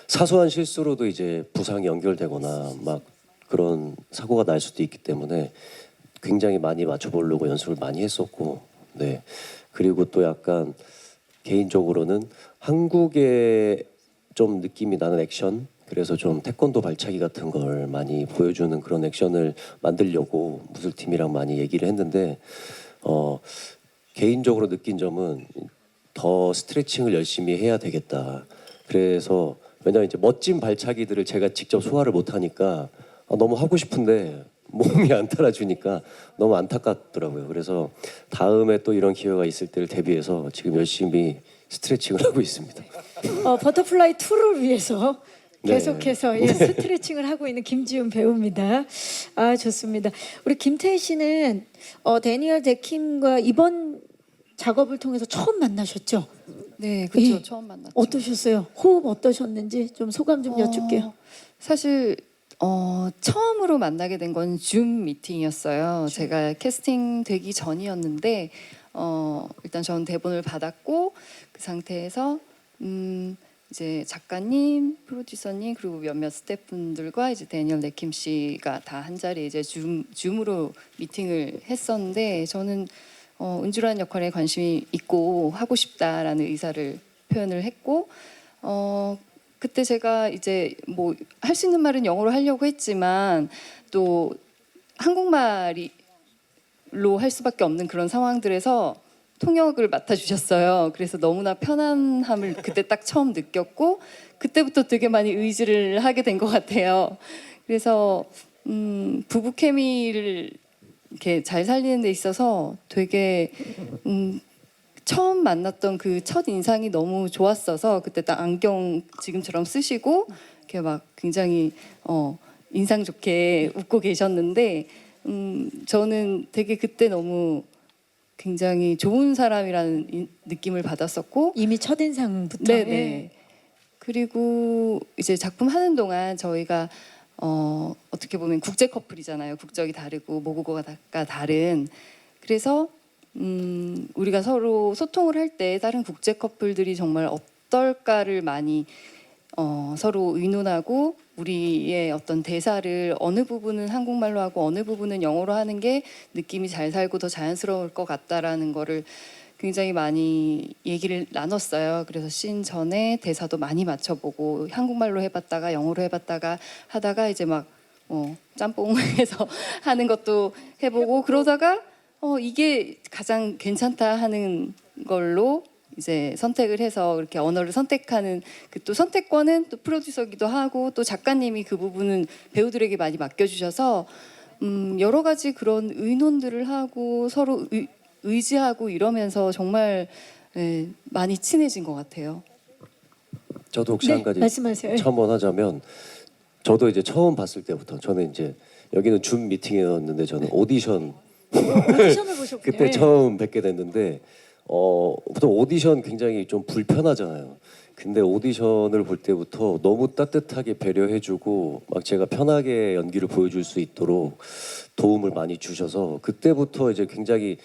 사소한 실수로도 이제 부상이 연결되거나 막 그런 사고가 날 수도 있기 때문에 굉장히 많이 맞춰보려고 연습을 많이 했었고, 네. 그리고 또 약간 개인적으로는 한국의 좀 느낌이 나는 액션, 그래서 좀 태권도 발차기 같은 걸 많이 보여주는 그런 액션을 만들려고 무술팀이랑 많이 얘기를 했는데, 개인적으로 느낀 점은 더 스트레칭을 열심히 해야 되겠다. 그래서 왜냐면 이제 멋진 발차기들을 제가 직접 소화를 못 하니까 너무 하고 싶은데 몸이 안 따라주니까 너무 안타깝더라고요. 그래서 다음에 또 이런 기회가 있을 때를 대비해서 지금 열심히 스트레칭을 하고 있습니다. 버터플라이 2를 위해서 네. 계속해서 예, 스트레칭을 하고 있는 김지훈 배우입니다. 아 좋습니다. 우리 김태희 씨는 데니얼 데킴과 이번 작업을 통해서 처음 만나셨죠? 네, 그렇죠. 예. 처음 만났죠. 어떠셨어요? 호흡 어떠셨는지 좀 소감 좀 여쭐게요. 사실 처음으로 만나게 된 건 줌 미팅이었어요. 제가 캐스팅 되기 전이었는데 일단 저는 대본을 받았고 그 상태에서 이제 작가님, 프로듀서님 그리고 몇몇 스태프분들과 이제 데니얼 데킴 씨가 다 한 자리에 이제 줌으로 미팅을 했었는데 저는 은주라는 역할에 관심이 있고 하고 싶다라는 의사를 표현을 했고 그때 제가 이제 뭐 할 수 있는 말은 영어로 하려고 했지만 또 한국말로 할 수밖에 없는 그런 상황들에서 통역을 맡아주셨어요. 그래서 너무나 편안함을 그때 딱 처음 느꼈고 그때부터 되게 많이 의지를 하게 된 것 같아요. 그래서 부부 케미를 이렇게 잘 살리는 데 있어서 되게 처음 만났던 그 첫 인상이 너무 좋았어서 그때 딱 안경 지금처럼 쓰시고 이렇게 막 굉장히 인상 좋게 웃고 계셨는데 저는 되게 그때 너무 굉장히 좋은 사람이라는 느낌을 받았었고 이미 첫인상부터. 네네. 예. 그리고 이제 작품 하는 동안 저희가 어떻게 보면 국제 커플이잖아요. 국적이 다르고 모국어가 다른. 그래서 우리가 서로 소통을 할 때 다른 국제 커플들이 정말 어떨까를 많이 서로 의논하고 우리의 어떤 대사를 어느 부분은 한국말로 하고 어느 부분은 영어로 하는 게 느낌이 잘 살고 더 자연스러울 것 같다라는 거를 굉장히 많이 얘기를 나눴어요. 그래서 씬 전에 대사도 많이 맞춰보고 한국말로 해봤다가 영어로 해봤다가 하다가 이제 막 짬뽕해서 하는 것도 해보고 그러다가 이게 가장 괜찮다 하는 걸로 이제 선택을 해서 이렇게 언어를 선택하는 그 또 선택권은 또 프로듀서기도 하고 또 작가님이 그 부분은 배우들에게 많이 맡겨주셔서 여러 가지 그런 의논들을 하고 서로 의지하고 이러면서 정말 많이 친해진 것 같아요. 저도 혹시 네, 한 가지 말씀하세요. 첨언하자면, 저도 이제 처음 봤을 때부터 저는 이제 여기는 줌 미팅이었는데 저는 오디션을 오디션을 보셨군요. 그때 예. 처음 뵙게 됐는데 보통 오디션 굉장히 좀 불편하잖아요. 근데 오디션을 볼 때부터 너무 따뜻하게 배려해주고 막 제가 편하게 연기를 보여줄 수 있도록 도움을 많이 주셔서 그때부터 이제 굉장히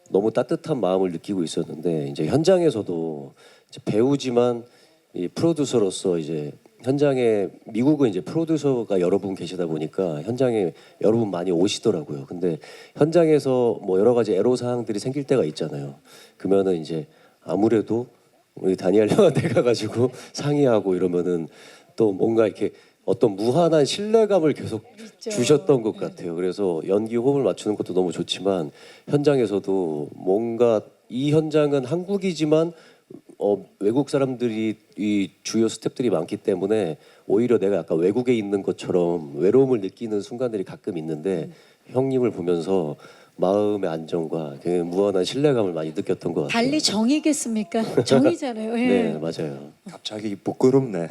너무 따뜻한 마음을 느끼고 있었는데, 이제 현장에서도 이제 배우지만 이 프로듀서로서 이제 현장에 미국은 이제 프로듀서가 여러 분 계시다 보니까 현장에 여러 분 많이 오시더라고요. 근데 현장에서 뭐 여러 가지 애로 사항들이 생길 때가 있잖아요. 그러면은 이제 아무래도 우리 다니엘 형한테 가가지고 상의하고 이러면은 또 뭔가 이렇게 어떤 무한한 신뢰감을 계속 있죠. 주셨던 것 같아요. 그래서 연기 호흡을 맞추는 것도 너무 좋지만 현장에서도 뭔가 이 현장은 한국이지만 외국 사람들이 이 주요 스태프들이 많기 때문에 오히려 내가 약간 외국에 있는 것처럼 외로움을 느끼는 순간들이 가끔 있는데 형님을 보면서 마음의 안정과 그 무한한 신뢰감을 많이 느꼈던 것 같아요. 달리 정이겠습니까? 정이잖아요. 예. 네, 맞아요. 갑자기 부끄럽네.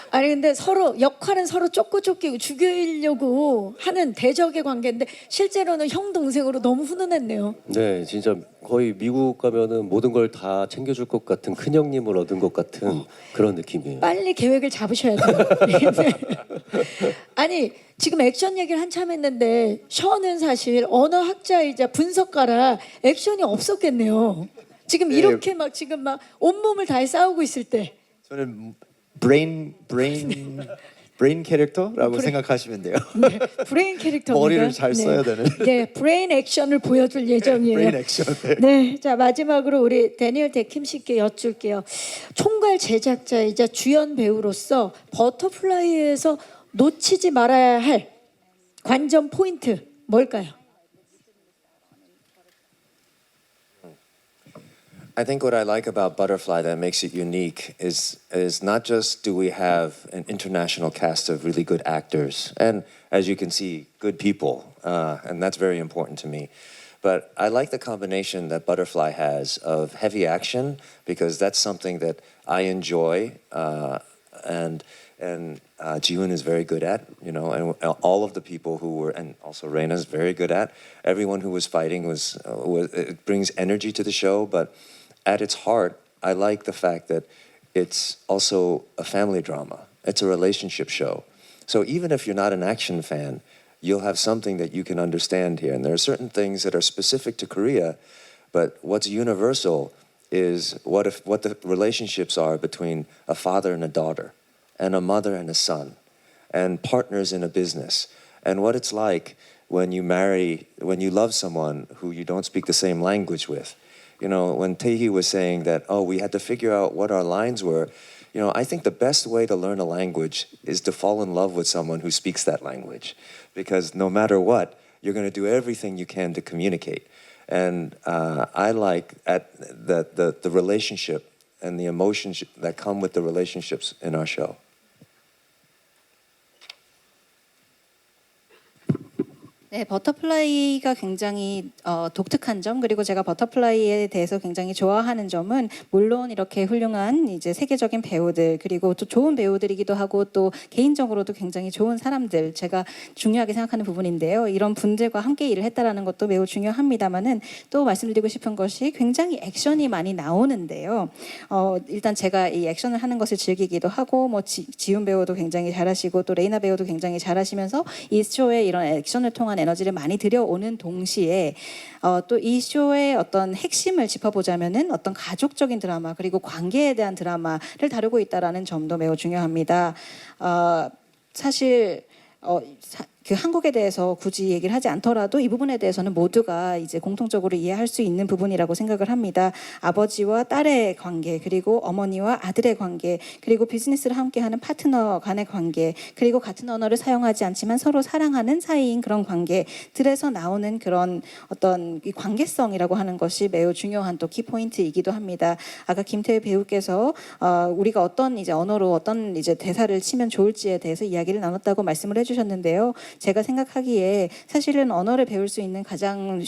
아니 근데 서로 역할은 서로 쫓고 죽이려고 하는 대적의 관계인데 실제로는 형 동생으로 너무 훈훈했네요. 네, 진짜 거의 미국 가면은 모든 걸 다 챙겨줄 것 같은 큰 형님을 얻은 것 같은 그런 느낌이에요. 빨리 계획을 잡으셔야 돼요. 네. 아니 지금 액션 얘기를 한참 했는데 션은 사실 언어학자이자 분석가라 액션이 없었겠네요. 지금 네. 이렇게 막 지금 막 온몸을 다해 싸우고 있을 때 저는 브레인 캐릭터라고 생각하시면 돼요. 네, 브레인 캐릭터입니다. 머리를 잘 써야 되는. 네, 브레인 액션을 보여줄 예정이에요. 브레인 액션. 네, 자 마지막으로 우리 데니얼 데킴 씨께 여쭐게요. 총괄 제작자이자 주연 배우로서 버터플라이에서 놓치지 말아야 할 관전 포인트 뭘까요? I think what I like about Butterfly that makes it unique is not just do we have an international cast of really good actors, and as you can see, good people, and that's very important to me. But I like the combination that Butterfly has of heavy action because that's something that I enjoy, and Jihoon is very good at, you know, and all of the people who were, and also Reina is very good at. Everyone who was fighting was it brings energy to the show, but at its heart, I like the fact that it's also a family drama. It's a relationship show. So even if you're not an action fan, you'll have something that you can understand here. And there are certain things that are specific to Korea, but what's universal is what the relationships are between a father and a daughter, and a mother and a son, and partners in a business, and what it's like when you love someone who you don't speak the same language with. You know, when Taehi was saying that, oh, we had to figure out what our lines were, you know, I think the best way to learn a language is to fall in love with someone who speaks that language. Because no matter what, you're going to do everything you can to communicate. And I like the relationship and the emotions that come with the relationships in our show. 네, 버터플라이가 굉장히 독특한 점 그리고 제가 버터플라이에 대해서 굉장히 좋아하는 점은 물론 이렇게 훌륭한 이제 세계적인 배우들 그리고 또 좋은 배우들이기도 하고 또 개인적으로도 굉장히 좋은 사람들 제가 중요하게 생각하는 부분인데요. 이런 분들과 함께 일을 했다라는 것도 매우 중요합니다만은 또 말씀드리고 싶은 것이 굉장히 액션이 많이 나오는데요. 일단 제가 이 액션을 하는 것을 즐기기도 하고 뭐 지훈 배우도 굉장히 잘하시고 또 레이나 배우도 굉장히 잘하시면서 이 쇼에 이런 액션을 통한 에너지를 많이 들여오는 동시에 또 이 쇼의 어떤 핵심을 짚어보자면은 어떤 가족적인 드라마 그리고 관계에 대한 드라마를 다루고 있다라는 점도 매우 중요합니다. 사실 그 한국에 대해서 굳이 얘기를 하지 않더라도 이 부분에 대해서는 모두가 이제 공통적으로 이해할 수 있는 부분이라고 생각을 합니다. 아버지와 딸의 관계, 그리고 어머니와 아들의 관계, 그리고 비즈니스를 함께하는 파트너 간의 관계, 그리고 같은 언어를 사용하지 않지만 서로 사랑하는 사이인 그런 관계들에서 나오는 그런 어떤 이 관계성이라고 하는 것이 매우 중요한 또 키포인트이기도 합니다. 아까 김태우 배우께서 우리가 어떤 이제 언어로 어떤 이제 대사를 치면 좋을지에 대해서 이야기를 나눴다고 말씀을 해주셨는데요. 제가 생각하기에 사실은 언어를 배울 수 있는 가장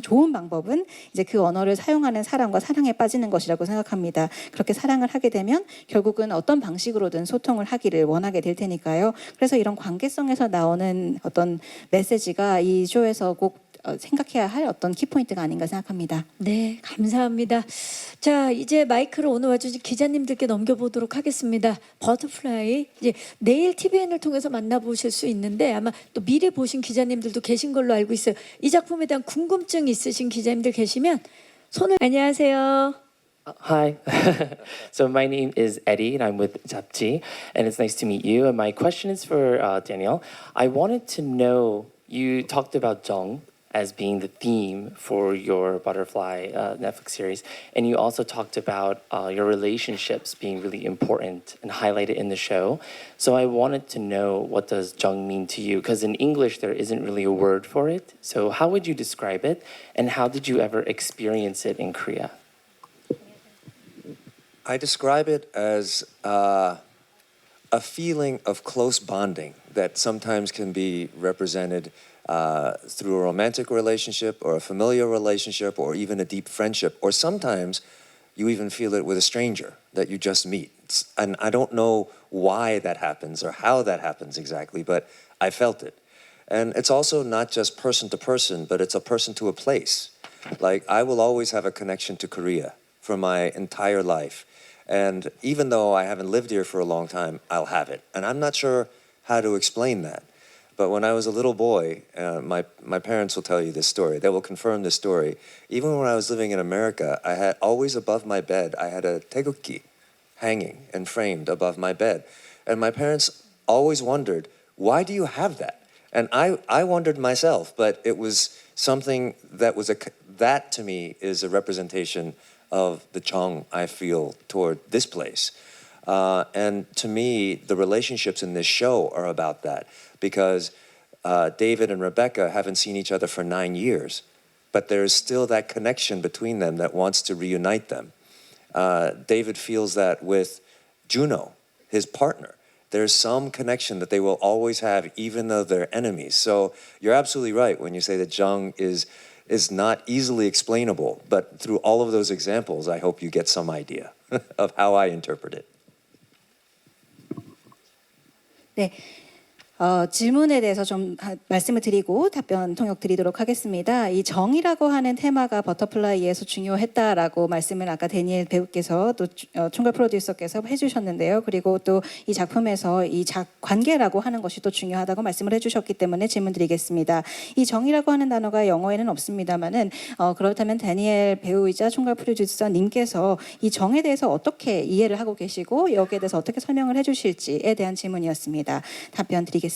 좋은 방법은 이제 그 언어를 사용하는 사람과 사랑에 빠지는 것이라고 생각합니다. 그렇게 사랑을 하게 되면 결국은 어떤 방식으로든 소통을 하기를 원하게 될 테니까요. 그래서 이런 관계성에서 나오는 어떤 메시지가 이 쇼에서 꼭 생각해야 할 어떤 키포인트가 아닌가 생각합니다. 네, 감사합니다. 자, 이제 마이크를 오늘 와주신 기자님들께 넘겨보도록 하겠습니다. 버터플라이 이제 내일 TVN을 통해서 만나보실 수 있는데 아마 또 미리 보신 기자님들도 계신 걸로 알고 있어요. 이 작품에 대한 궁금증 있으신 기자님들 계시면 손을 안녕하세요. Hi. So my name is Eddie and I'm with 잡지 and it's nice to meet you. And my question is for Daniel. I wanted to know, you talked about Jung as being the theme for your Butterfly Netflix series. And you also talked about your relationships being really important and highlighted in the show. So I wanted to know, what does Jung mean to you? Because in English, there isn't really a word for it. So how would you describe it? And how did you ever experience it in Korea? I describe it as a feeling of close bonding that sometimes can be represented through a romantic relationship or a familial relationship or even a deep friendship, or sometimes you even feel it with a stranger that you just meet. And I don't know why that happens or how that happens exactly, but I felt it. And it's also not just person to person, but it's a person to a place. Like, I will always have a connection to Korea for my entire life. And even though I haven't lived here for a long time, I'll have it. And I'm not sure how to explain that. But when I was a little boy, my parents will tell you this story. They will confirm this story. Even when I was living in America, I had always above my bed, I had a taegukgi hanging and framed above my bed. And my parents always wondered, why do you have that? And I wondered myself, but it was something that that to me is a representation of the Jung I feel toward this place. And to me, the relationships in this show are about that, because David and Rebecca haven't seen each other for 9 years, but there is still that connection between them that wants to reunite them. David feels that with Juno, his partner. There's some connection that they will always have, even though they're enemies. So you're absolutely right when you say that Jung is not easily explainable, but through all of those examples, I hope you get some idea of how I interpret it. 네. 질문에 대해서 좀 말씀을 드리고 답변 통역 드리도록 하겠습니다. 이 정이라고 하는 테마가 버터플라이에서 중요했다라고 말씀을 아까 데니엘 배우께서 또 총괄 프로듀서께서 해주셨는데요. 그리고 또 이 작품에서 이 관계라고 하는 것이 또 중요하다고 말씀을 해주셨기 때문에 질문 드리겠습니다. 이 정이라고 하는 단어가 영어에는 없습니다만은 그렇다면 데니엘 배우이자 총괄 프로듀서님께서 이 정에 대해서 어떻게 이해를 하고 계시고 여기에 대해서 어떻게 설명을 해주실지에 대한 질문이었습니다. 답변 드리겠습니다.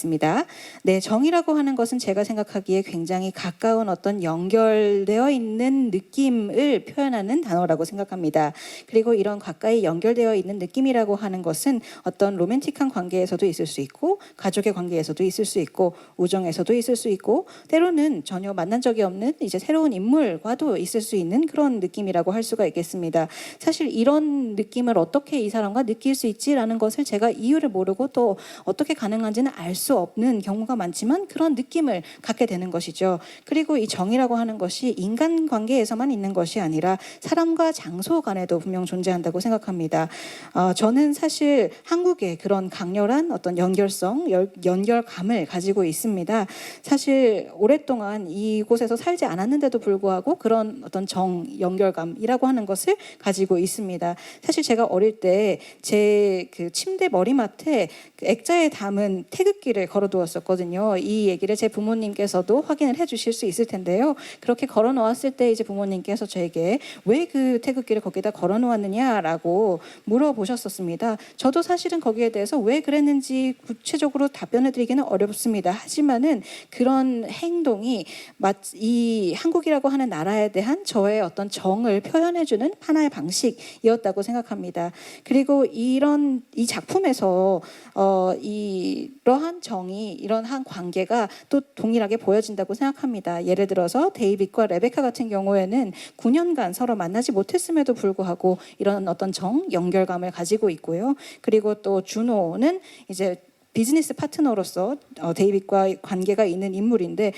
네, 정이라고 하는 것은 제가 생각하기에 굉장히 가까운 어떤 연결되어 있는 느낌을 표현하는 단어라고 생각합니다. 그리고 이런 가까이 연결되어 있는 느낌이라고 하는 것은 어떤 로맨틱한 관계에서도 있을 수 있고, 가족의 관계에서도 있을 수 있고, 우정에서도 있을 수 있고, 때로는 전혀 만난 적이 없는 이제 새로운 인물과도 있을 수 있는 그런 느낌이라고 할 수가 있겠습니다. 사실 이런 느낌을 어떻게 이 사람과 느낄 수 있지라는 것을 제가 이유를 모르고 또 어떻게 가능한지는 알 수 없는 경우가 많지만 그런 느낌을 갖게 되는 것이죠. 그리고 이 정이라고 하는 것이 인간관계에서만 있는 것이 아니라 사람과 장소 간에도 분명 존재한다고 생각합니다. 저는 사실 한국의 그런 강렬한 어떤 연결성, 연결감을 가지고 있습니다. 사실 오랫동안 이곳에서 살지 않았는데도 불구하고 그런 어떤 정, 연결감이라고 하는 것을 가지고 있습니다. 사실 제가 어릴 때 제 그 침대 머리맡에 그 액자에 담은 태극기를 걸어두었었거든요. 이 얘기를 제 부모님께서도 확인을 해주실 수 있을 텐데요. 그렇게 걸어놓았을 때 이제 부모님께서 저에게 왜 그 태극기를 거기다 걸어놓았느냐라고 물어보셨었습니다. 저도 사실은 거기에 대해서 왜 그랬는지 구체적으로 답변해드리기는 어렵습니다. 하지만은 그런 행동이 이 한국이라고 하는 나라에 대한 저의 어떤 정을 표현해주는 하나의 방식이었다고 생각합니다. 그리고 이 작품에서 이러한 정이 이러한 관계가 또 동일하게 보여진다고 생각합니다. 예를 들어서 데이빗과 레베카 같은 경우에는 9년간 서로 만나지 못했음에도 불구하고 이런 어떤 정, 연결감을 가지고 있고요. 그리고 또 주노는 이제 비즈니스 파트너로서 데이빗과 관계가 있는 인물인데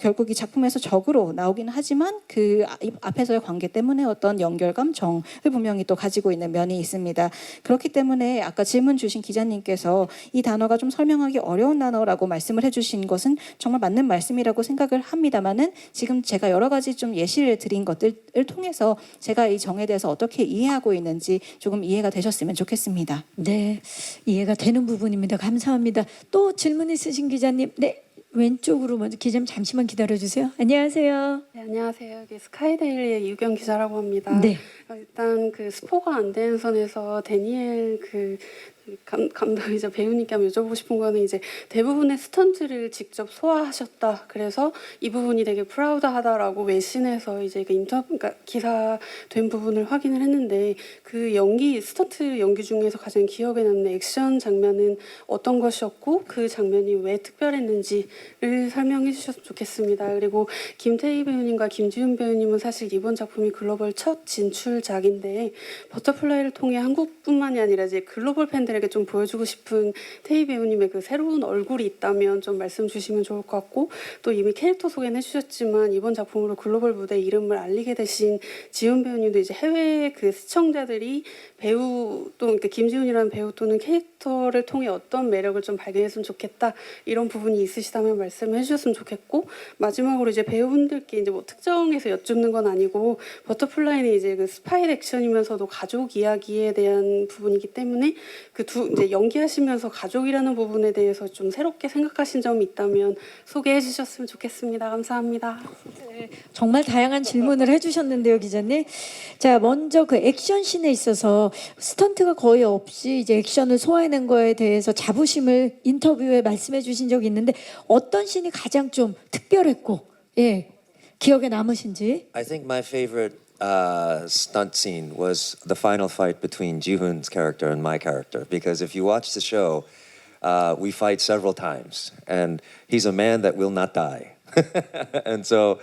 결국 이 작품에서 적으로 나오긴 하지만 그 앞에서의 관계 때문에 어떤 연결감, 정을 분명히 또 가지고 있는 면이 있습니다. 그렇기 때문에 아까 질문 주신 기자님께서 이 단어가 좀 설명하기 어려운 단어라고 말씀을 해주신 것은 정말 맞는 말씀이라고 생각을 합니다만은 지금 제가 여러 가지 좀 예시를 드린 것들을 통해서 제가 이 정에 대해서 어떻게 이해하고 있는지 조금 이해가 되셨으면 좋겠습니다. 네, 이해가 되는 부분입니다. 감사합니다. 또 질문 있으신 기자님, 네, 왼쪽으로 먼저 기자님 잠시만 기다려주세요. 안녕하세요. 네, 안녕하세요. 여기 스카이데일리의 유경 기자라고 합니다. 네. 일단 그 스포가 안 되는 선에서 데니엘 감독이자 배우님께 한번 여쭤보고 싶은 거는 이제 대부분의 스턴트를 직접 소화하셨다. 그래서 이 부분이 되게 프라우드하다라고 외신에서 이제 그러니까 기사된 부분을 확인을 했는데 그 스턴트 연기 중에서 가장 기억에 남는 액션 장면은 어떤 것이었고 그 장면이 왜 특별했는지를 설명해 주셨으면 좋겠습니다. 그리고 김태희 배우님과 김지훈 배우님은 사실 이번 작품이 글로벌 첫 진출작인데 버터플라이를 통해 한국뿐만이 아니라 이제 글로벌 팬들의 팬분들에게 좀 보여주고 싶은 태희 배우님의 그 새로운 얼굴이 있다면 좀 말씀 주시면 좋을 것 같고, 또 이미 캐릭터 소개는 해주셨지만 이번 작품으로 글로벌 무대 이름을 알리게 되신 지훈 배우님도 이제 해외 그 시청자들이 배우 또 그러니까 김지훈이라는 배우 또는 캐릭터를 통해 어떤 매력을 좀 발견했으면 좋겠다 이런 부분이 있으시다면 말씀해 주셨으면 좋겠고, 마지막으로 이제 배우분들께 이제 뭐 특정해서 여쭙는 건 아니고 버터플라이는 이제 그 스파이 액션이면서도 가족 이야기에 대한 부분이기 때문에 그 이제 연기하시면서 가족이라는 부분에 대해서 좀 새롭게 생각하신 점이 있다면 소개해 주셨으면 좋겠습니다. 감사합니다. 정말 다양한 질문을 해주셨는데요, 기자님. 자, 먼저 그 액션 씬에 있어서 스턴트가 거의 없이 이제 액션을 소화해낸 거에 대해서 자부심을 인터뷰에 말씀해 주신 적이 있는데 어떤 씬이 가장 좀 특별했고, 예, 기억에 남으신지? I think my favorite stunt scene was the final fight between Ji-hoon's character and my character. Because if you watch the show, we fight several times, and he's a man that will not die. And so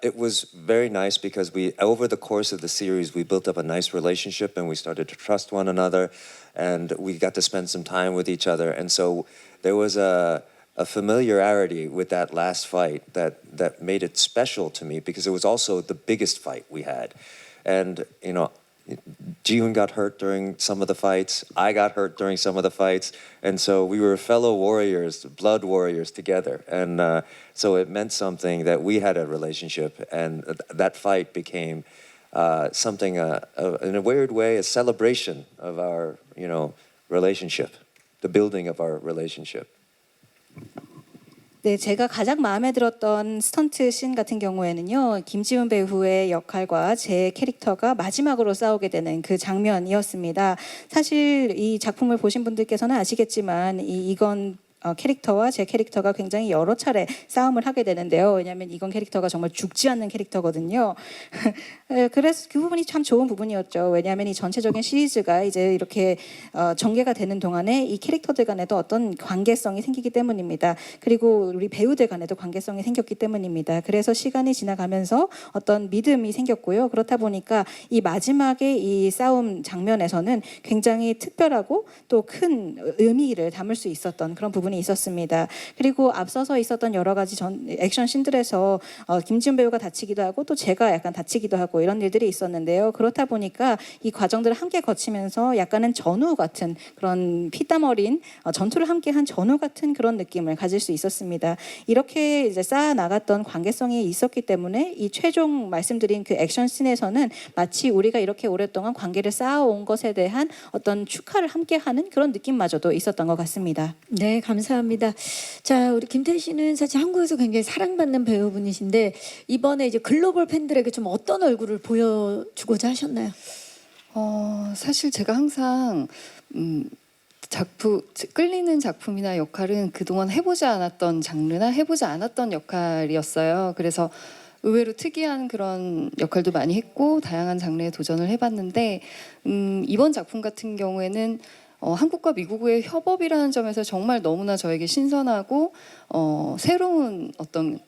it was very nice because over the course of the series, we built up a nice relationship and we started to trust one another, and we got to spend some time with each other. And so there was a familiarity with that last fight that made it special to me because it was also the biggest fight we had. And you know, Ji-hoon got hurt during some of the fights. I got hurt during some of the fights, and so we were fellow warriors, blood warriors together. And so it meant something that we had a relationship, and that fight became something in a weird way, a celebration of our, you know, relationship, the building of our relationship. 네, 제가 가장 마음에 들었던 스턴트 씬 같은 경우에는요, 김지훈 배우의 역할과 제 캐릭터가 마지막으로 싸우게 되는 그 장면이었습니다. 사실 이 작품을 보신 분들께서는 아시겠지만 이건 캐릭터와 제 캐릭터가 굉장히 여러 차례 싸움을 하게 되는데요. 왜냐하면 이건 캐릭터가 정말 죽지 않는 캐릭터거든요. 그래서 그 부분이 참 좋은 부분이었죠. 왜냐하면 이 전체적인 시리즈가 이제 이렇게 전개가 되는 동안에 이 캐릭터들 간에도 어떤 관계성이 생기기 때문입니다. 그리고 우리 배우들 간에도 관계성이 생겼기 때문입니다. 그래서 시간이 지나가면서 어떤 믿음이 생겼고요. 그렇다 보니까 이 마지막에 이 싸움 장면에서는 굉장히 특별하고 또 큰 의미를 담을 수 있었던 그런 부분이 있었습니다. 그리고 앞서서 있었던 여러 가지 액션 씬들에서 김지훈 배우가 다치기도 하고 또 제가 약간 다치기도 하고 이런 일들이 있었는데요. 그렇다 보니까 이 과정들을 함께 거치면서 약간은 전우 같은 그런 피땀 어린 전투를 함께한 전우 같은 그런 느낌을 가질 수 있었습니다. 이렇게 이제 쌓아 나갔던 관계성이 있었기 때문에 이 최종 말씀드린 그 액션 씬에서는 마치 우리가 이렇게 오랫동안 관계를 쌓아온 것에 대한 어떤 축하를 함께하는 그런 느낌마저도 있었던 것 같습니다. 네, 감사합니다. 자, 우리 김태희 씨는 사실 한국에서 굉장히 사랑받는 배우분이신데 이번에 이제 글로벌 팬들에게 좀 어떤 얼굴을 보여주고자 하셨나요? 사실 제가 항상 끌리는 작품이나 역할은 그동안 해보지 않았던 장르나 해보지 않았던 역할이었어요. 그래서 의외로 특이한 그런 역할도 많이 했고 다양한 장르에 도전을 해봤는데 이번 작품 같은 경우에는 한국과 미국의 협업이라는 점에서 정말 너무나 저에게 신선하고 새로운 어떤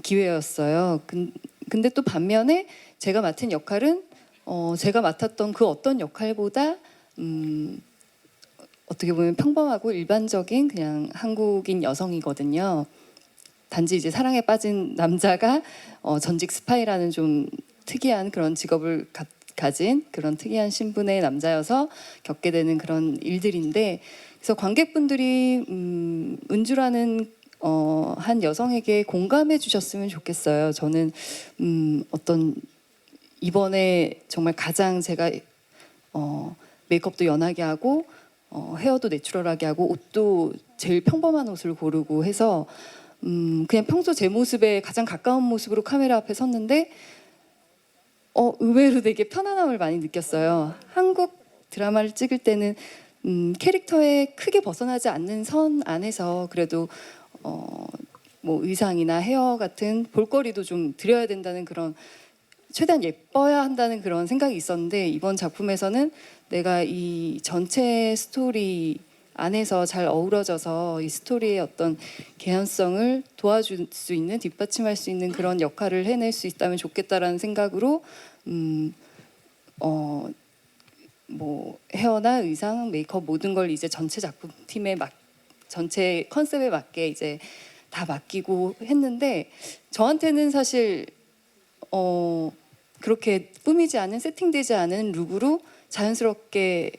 기회였어요. 근데 또 반면에 제가 맡은 역할은 제가 맡았던 그 어떤 역할보다 어떻게 보면 평범하고 일반적인 그냥 한국인 여성이거든요. 단지 이제 사랑에 빠진 남자가 전직 스파이라는 좀 특이한 그런 직업을 가진 그런 특이한 신분의 남자여서 겪게 되는 그런 일들인데, 그래서 관객분들이 은주라는 한 여성에게 공감해 주셨으면 좋겠어요. 저는 어떤 이번에 정말 가장 제가 메이크업도 연하게 하고 헤어도 내추럴하게 하고 옷도 제일 평범한 옷을 고르고 해서 그냥 평소 제 모습에 가장 가까운 모습으로 카메라 앞에 섰는데 의외로 되게 편안함을 많이 느꼈어요. 한국 드라마를 찍을 때는 캐릭터에 크게 벗어나지 않는 선 안에서 그래도 뭐 의상이나 헤어 같은 볼거리도 좀 드려야 된다는 그런, 최대한 예뻐야 한다는 그런 생각이 있었는데, 이번 작품에서는 내가 이 전체 스토리 안에서 잘 어우러져서 이 스토리의 어떤 개연성을 도와줄 수 있는, 뒷받침할 수 있는 그런 역할을 해낼 수 있다면 좋겠다라는 생각으로 뭐 헤어나 의상, 메이크업 모든 걸 이제 전체 작품 팀에 전체 컨셉에 맞게 이제 다 맡기고 했는데 저한테는 사실 그렇게 꾸미지 않은 세팅되지 않은 룩으로 자연스럽게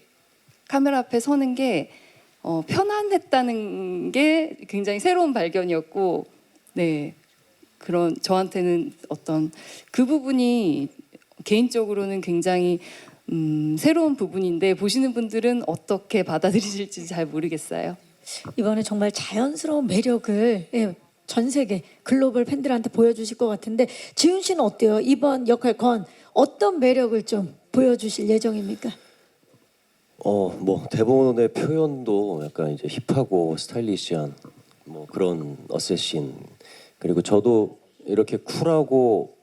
카메라 앞에 서는 게 편안했다는 게 굉장히 새로운 발견이었고, 네, 그런 저한테는 어떤 그 부분이 개인적으로는 굉장히 새로운 부분인데 보시는 분들은 어떻게 받아들이실지 잘 모르겠어요. 이번에 정말 자연스러운 매력을 전 세계 글로벌 팬들한테 보여주실 것 같은데 지훈 씨는 어때요? 이번 역할 건 어떤 매력을 좀 보여주실 예정입니까? 뭐 대본의 표현도 약간 이제 힙하고 스타일리시한 뭐 그런 어쌔신, 그리고 저도 이렇게 쿨하고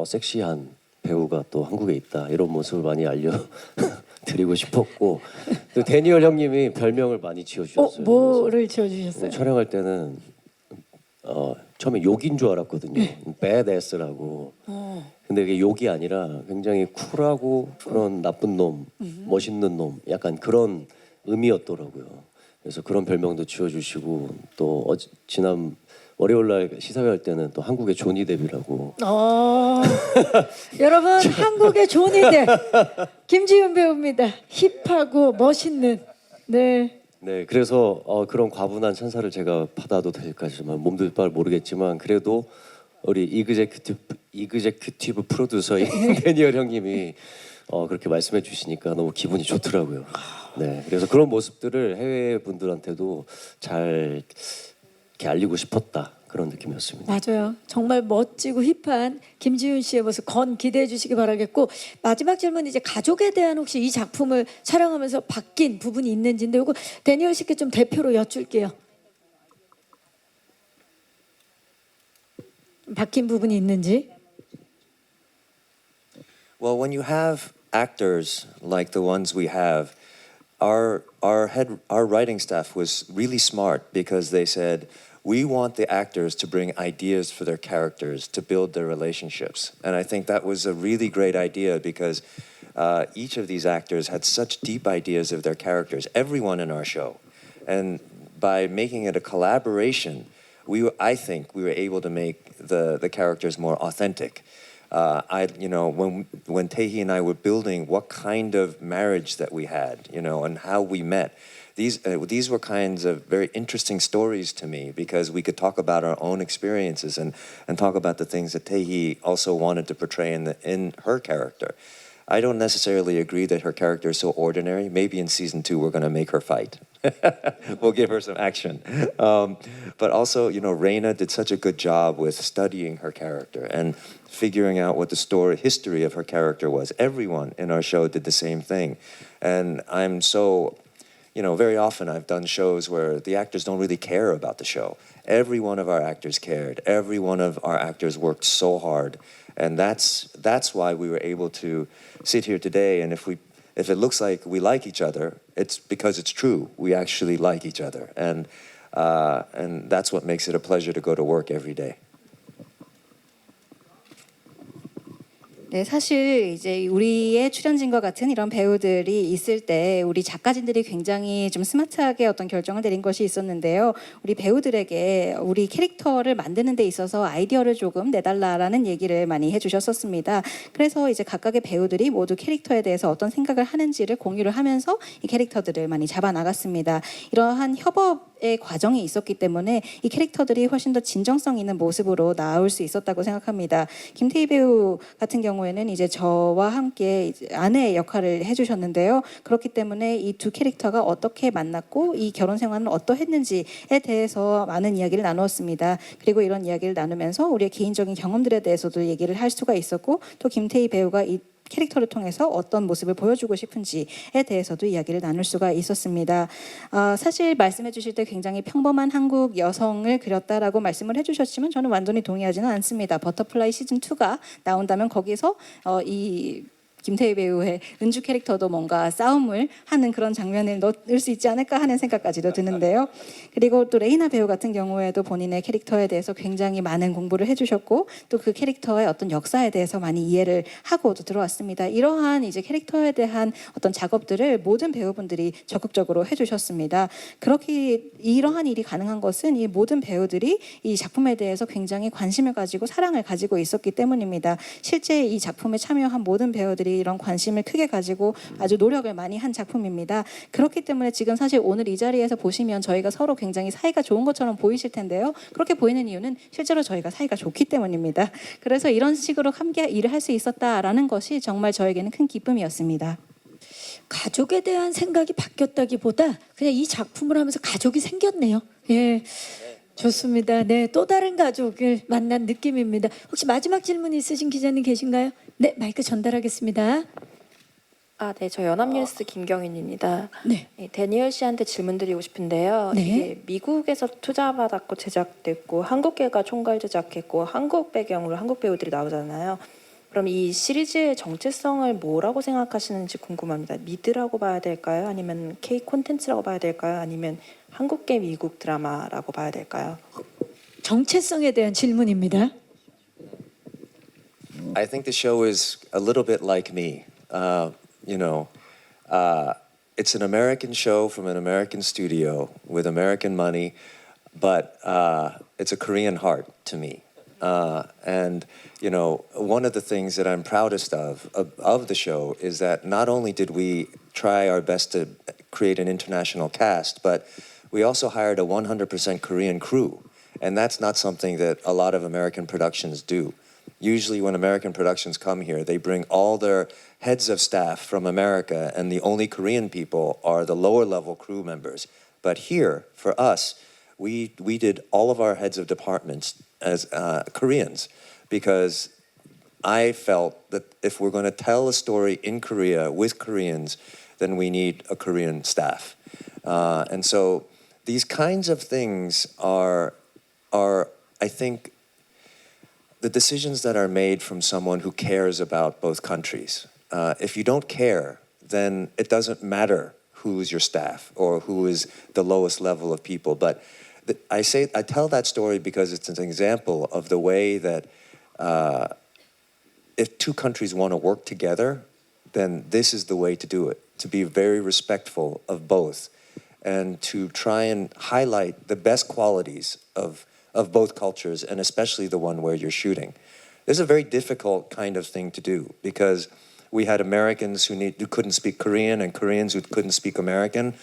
섹시한 배우가 또 한국에 있다 이런 모습을 많이 알려드리고 싶었고, 또 데니얼 형님이 별명을 많이 지어주셨어요. 뭐를 지어주셨어요? 그래서 촬영할 때는 처음에 욕인 줄 알았거든요. badass라고. 근데 이게 욕이 아니라 굉장히 쿨하고 그런 나쁜 놈, 멋있는 놈, 약간 그런 의미였더라고요. 그래서 그런 별명도 지어주시고, 또 지난 월요일날 시사회 할 때는 또 한국의 조니 뎁이라고. 여러분 한국의 조니 뎁 김지훈 배우입니다. 힙하고 멋있는. 네. 네, 그래서 그런 과분한 찬사를 제가 받아도 될까지만 몸둘 바를 모르겠지만, 그래도 우리 이그제큐티브 프로듀서인 데니얼 형님이 그렇게 말씀해 주시니까 너무 기분이 좋더라고요. 네, 그래서 그런 모습들을 해외 분들한테도 잘 이렇게 알리고 싶었다, 그런 느낌이었습니다. 맞아요. 정말 멋지고 힙한 김지훈 씨의 모습 건 기대해 주시기 바라겠고, 마지막 질문 이제 가족에 대한 혹시 이 작품을 촬영하면서 바뀐 부분이 있는지인데 이거 데니얼 씨께 좀 대표로 여쭐게요. 바뀐 부분이 있는지. Well, when you have actors like the ones we have, our writing staff was really smart because they said we want the actors to bring ideas for their characters to build their relationships, and I think that was a really great idea because each of these actors had such deep ideas of their characters. Everyone in our show, and by making it a collaboration, I think we were able to make the characters more authentic. When Taehi and I were building what kind of marriage that we had, and how we met, these were kinds of very interesting stories to me because we could talk about our own experiences and talk about the things that Taehi also wanted to portray in her character. I don't necessarily agree that her character is so ordinary. Maybe in season 2 we're going to make her fight. We'll give her some action. But also, Reina did such a good job with studying her character and figuring out what the history of her character was. Everyone in our show did the same thing. And I'm so, very often I've done shows where the actors don't really care about the show. Every one of our actors cared. Every one of our actors worked so hard. And that's why we were able to sit here today. And if it looks like we like each other, it's because it's true. We actually like each other, and that's what makes it a pleasure to go to work every day. 네, 사실 이제 우리의 출연진과 같은 이런 배우들이 있을 때 우리 작가진들이 굉장히 좀 스마트하게 어떤 결정을 내린 것이 있었는데요. 우리 배우들에게 우리 캐릭터를 만드는 데 있어서 아이디어를 조금 내달라라는 얘기를 많이 해주셨었습니다. 그래서 이제 각각의 배우들이 모두 캐릭터에 대해서 어떤 생각을 하는지를 공유를 하면서 이 캐릭터들을 많이 잡아 나갔습니다. 이러한 협업의 과정이 있었기 때문에 이 캐릭터들이 훨씬 더 진정성 있는 모습으로 나올 수 있었다고 생각합니다. 김태희 배우 같은 경우에는 이제 저와 함께 이제 아내의 역할을 해주셨는데요. 그렇기 때문에 이 두 캐릭터가 어떻게 만났고 이 결혼 생활은 어떠했는지에 대해서 많은 이야기를 나누었습니다. 그리고 이런 이야기를 나누면서 우리의 개인적인 경험들에 대해서도 얘기를 할 수가 있었고, 또 김태희 배우가 이 캐릭터를 통해서 어떤 모습을 보여주고 싶은지에 대해서도 이야기를 나눌 수가 있었습니다. 사실 말씀해 주실 때 굉장히 평범한 한국 여성을 그렸다라고 말씀을 해주셨지만 저는 완전히 동의하지는 않습니다. 버터플라이 시즌 2가 나온다면 거기서 이 김태희 배우의 은주 캐릭터도 뭔가 싸움을 하는 그런 장면을 넣을 수 있지 않을까 하는 생각까지도 드는데요. 그리고 또 레이나 배우 같은 경우에도 본인의 캐릭터에 대해서 굉장히 많은 공부를 해주셨고 또 그 캐릭터의 어떤 역사에 대해서 많이 이해를 하고도 들어왔습니다. 이러한 이제 캐릭터에 대한 어떤 작업들을 모든 배우분들이 적극적으로 해주셨습니다. 그렇게 이러한 일이 가능한 것은 이 모든 배우들이 이 작품에 대해서 굉장히 관심을 가지고 사랑을 가지고 있었기 때문입니다. 실제 이 작품에 참여한 모든 배우들이 이런 관심을 크게 가지고 아주 노력을 많이 한 작품입니다. 그렇기 때문에 지금 사실 오늘 이 자리에서 보시면 저희가 서로 굉장히 사이가 좋은 것처럼 보이실 텐데요. 그렇게 보이는 이유는 실제로 저희가 사이가 좋기 때문입니다. 그래서 이런 식으로 함께 일을 할 수 있었다라는 것이 정말 저에게는 큰 기쁨이었습니다. 가족에 대한 생각이 바뀌었다기보다 그냥 이 작품을 하면서 가족이 생겼네요. 예. 좋습니다. 네, 또 다른 가족을 만난 느낌입니다. 혹시 마지막 질문 있으신 기자님 계신가요? 네, 마이크 전달하겠습니다. 네, 저 연합뉴스 김경인입니다. 네. 데니얼 씨한테 질문 드리고 싶은데요. 네. 이게 미국에서 투자받았고 제작됐고 한국계가 총괄 제작했고 한국 배경으로 한국 배우들이 나오잖아요. 그럼 이 시리즈의 정체성을 뭐라고 생각하시는지 궁금합니다. 미드라고 봐야 될까요? 아니면 K 콘텐츠라고 봐야 될까요? 아니면 한국계 미국 드라마라고 봐야 될까요? 정체성에 대한 질문입니다. I think the show is a little bit like me. It's an American show from an American studio with American money, but it's a Korean heart to me. And one of the things that I'm proudest of the show is that not only did we try our best to create an international cast, but we also hired a 100% Korean crew. And that's not something that a lot of American productions do. Usually when American productions come here, they bring all their heads of staff from America, and the only Korean people are the lower level crew members. But here, for us, we did all of our heads of departments as Koreans, because I felt that if we're going to tell a story in Korea with Koreans, then we need a Korean staff. And so these kinds of things are I think, the decisions that are made from someone who cares about both countries. If you don't care, then it doesn't matter who is your staff or who is the lowest level of people. But I tell that story because it's an example of the way that if two countries want to work together, then this is the way to do it, to be very respectful of both and to try and highlight the best qualities of both cultures, and especially the one where you're shooting. This is a very difficult kind of thing to do because we had Americans who couldn't speak Korean and Koreans who couldn't speak American,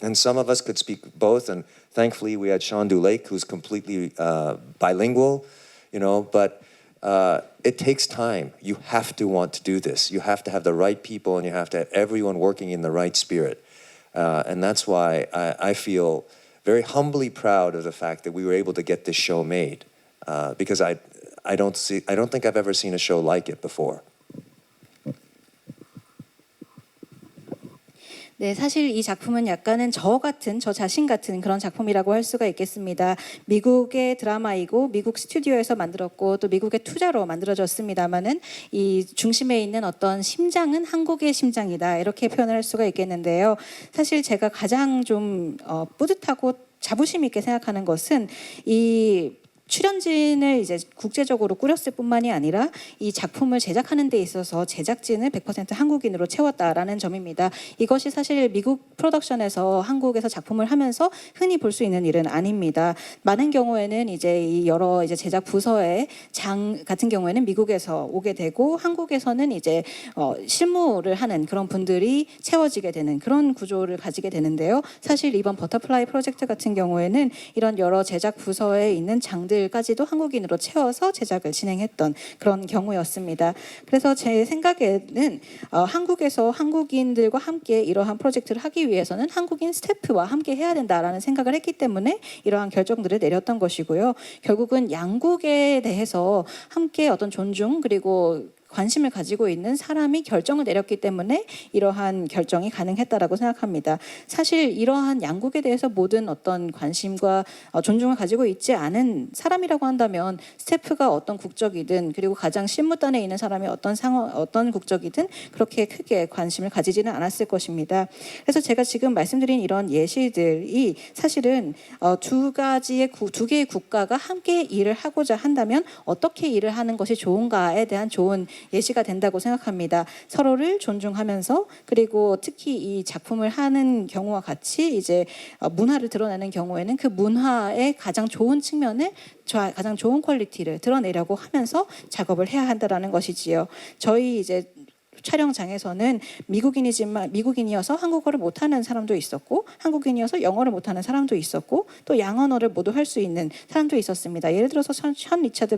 and some of us could speak both. And thankfully, we had Sean Dulake, who's completely bilingual, But it takes time. You have to want to do this. You have to have the right people, and you have to have everyone working in the right spirit. And that's why I feel very humbly proud of the fact that we were able to get this show made, because I don't think I've ever seen a show like it before. 네, 사실 이 작품은 약간은 저 자신 같은 그런 작품이라고 할 수가 있겠습니다. 미국의 드라마이고 미국 스튜디오에서 만들었고 또 미국의 투자로 만들어졌습니다만은 이 중심에 있는 어떤 심장은 한국의 심장이다, 이렇게 표현을 할 수가 있겠는데요. 사실 제가 가장 좀 뿌듯하고 자부심 있게 생각하는 것은 이 출연진을 이제 국제적으로 꾸렸을 뿐만이 아니라 이 작품을 제작하는 데 있어서 제작진을 100% 한국인으로 채웠다라는 점입니다. 이것이 사실 미국 프로덕션에서 한국에서 작품을 하면서 흔히 볼 수 있는 일은 아닙니다. 많은 경우에는 이제 이 여러 이제 제작 부서의 장 같은 경우에는 미국에서 오게 되고 한국에서는 이제 실무를 하는 그런 분들이 채워지게 되는 그런 구조를 가지게 되는데요. 사실 이번 버터플라이 프로젝트 같은 경우에는 이런 여러 제작 부서에 있는 장들까지도 한국인으로 채워서 제작을 진행했던 그런 경우였습니다. 그래서 제 생각에는 한국에서 한국인들과 함께 이러한 프로젝트를 하기 위해서는 한국인 스태프와 함께 해야 된다라는 생각을 했기 때문에 이러한 결정들을 내렸던 것이고요. 결국은 양국에 대해서 함께 어떤 존중 그리고 관심을 가지고 있는 사람이 결정을 내렸기 때문에 이러한 결정이 가능했다라고 생각합니다. 사실 이러한 양국에 대해서 모든 어떤 관심과 존중을 가지고 있지 않은 사람이라고 한다면 스태프가 어떤 국적이든 그리고 가장 실무단에 있는 사람이 어떤 국적이든 그렇게 크게 관심을 가지지는 않았을 것입니다. 그래서 제가 지금 말씀드린 이런 예시들이 사실은 두 개의 국가가 함께 일을 하고자 한다면 어떻게 일을 하는 것이 좋은가에 대한 좋은 예시가 된다고 생각합니다. 서로를 존중하면서 그리고 특히 이 작품을 하는 경우와 같이 이제 문화를 드러내는 경우에는 그 문화의 가장 좋은 측면을 가장 좋은 퀄리티를 드러내려고 하면서 작업을 해야 한다라는 것이지요. 저희 이제 촬영장에서는 미국인이어서 한국어를 못하는 사람도 있었고 한국인이어서 영어를 못하는 사람도 있었고 또 양언어를 모두 할 수 있는 사람도 있었습니다. 예를 들어서 션 리차드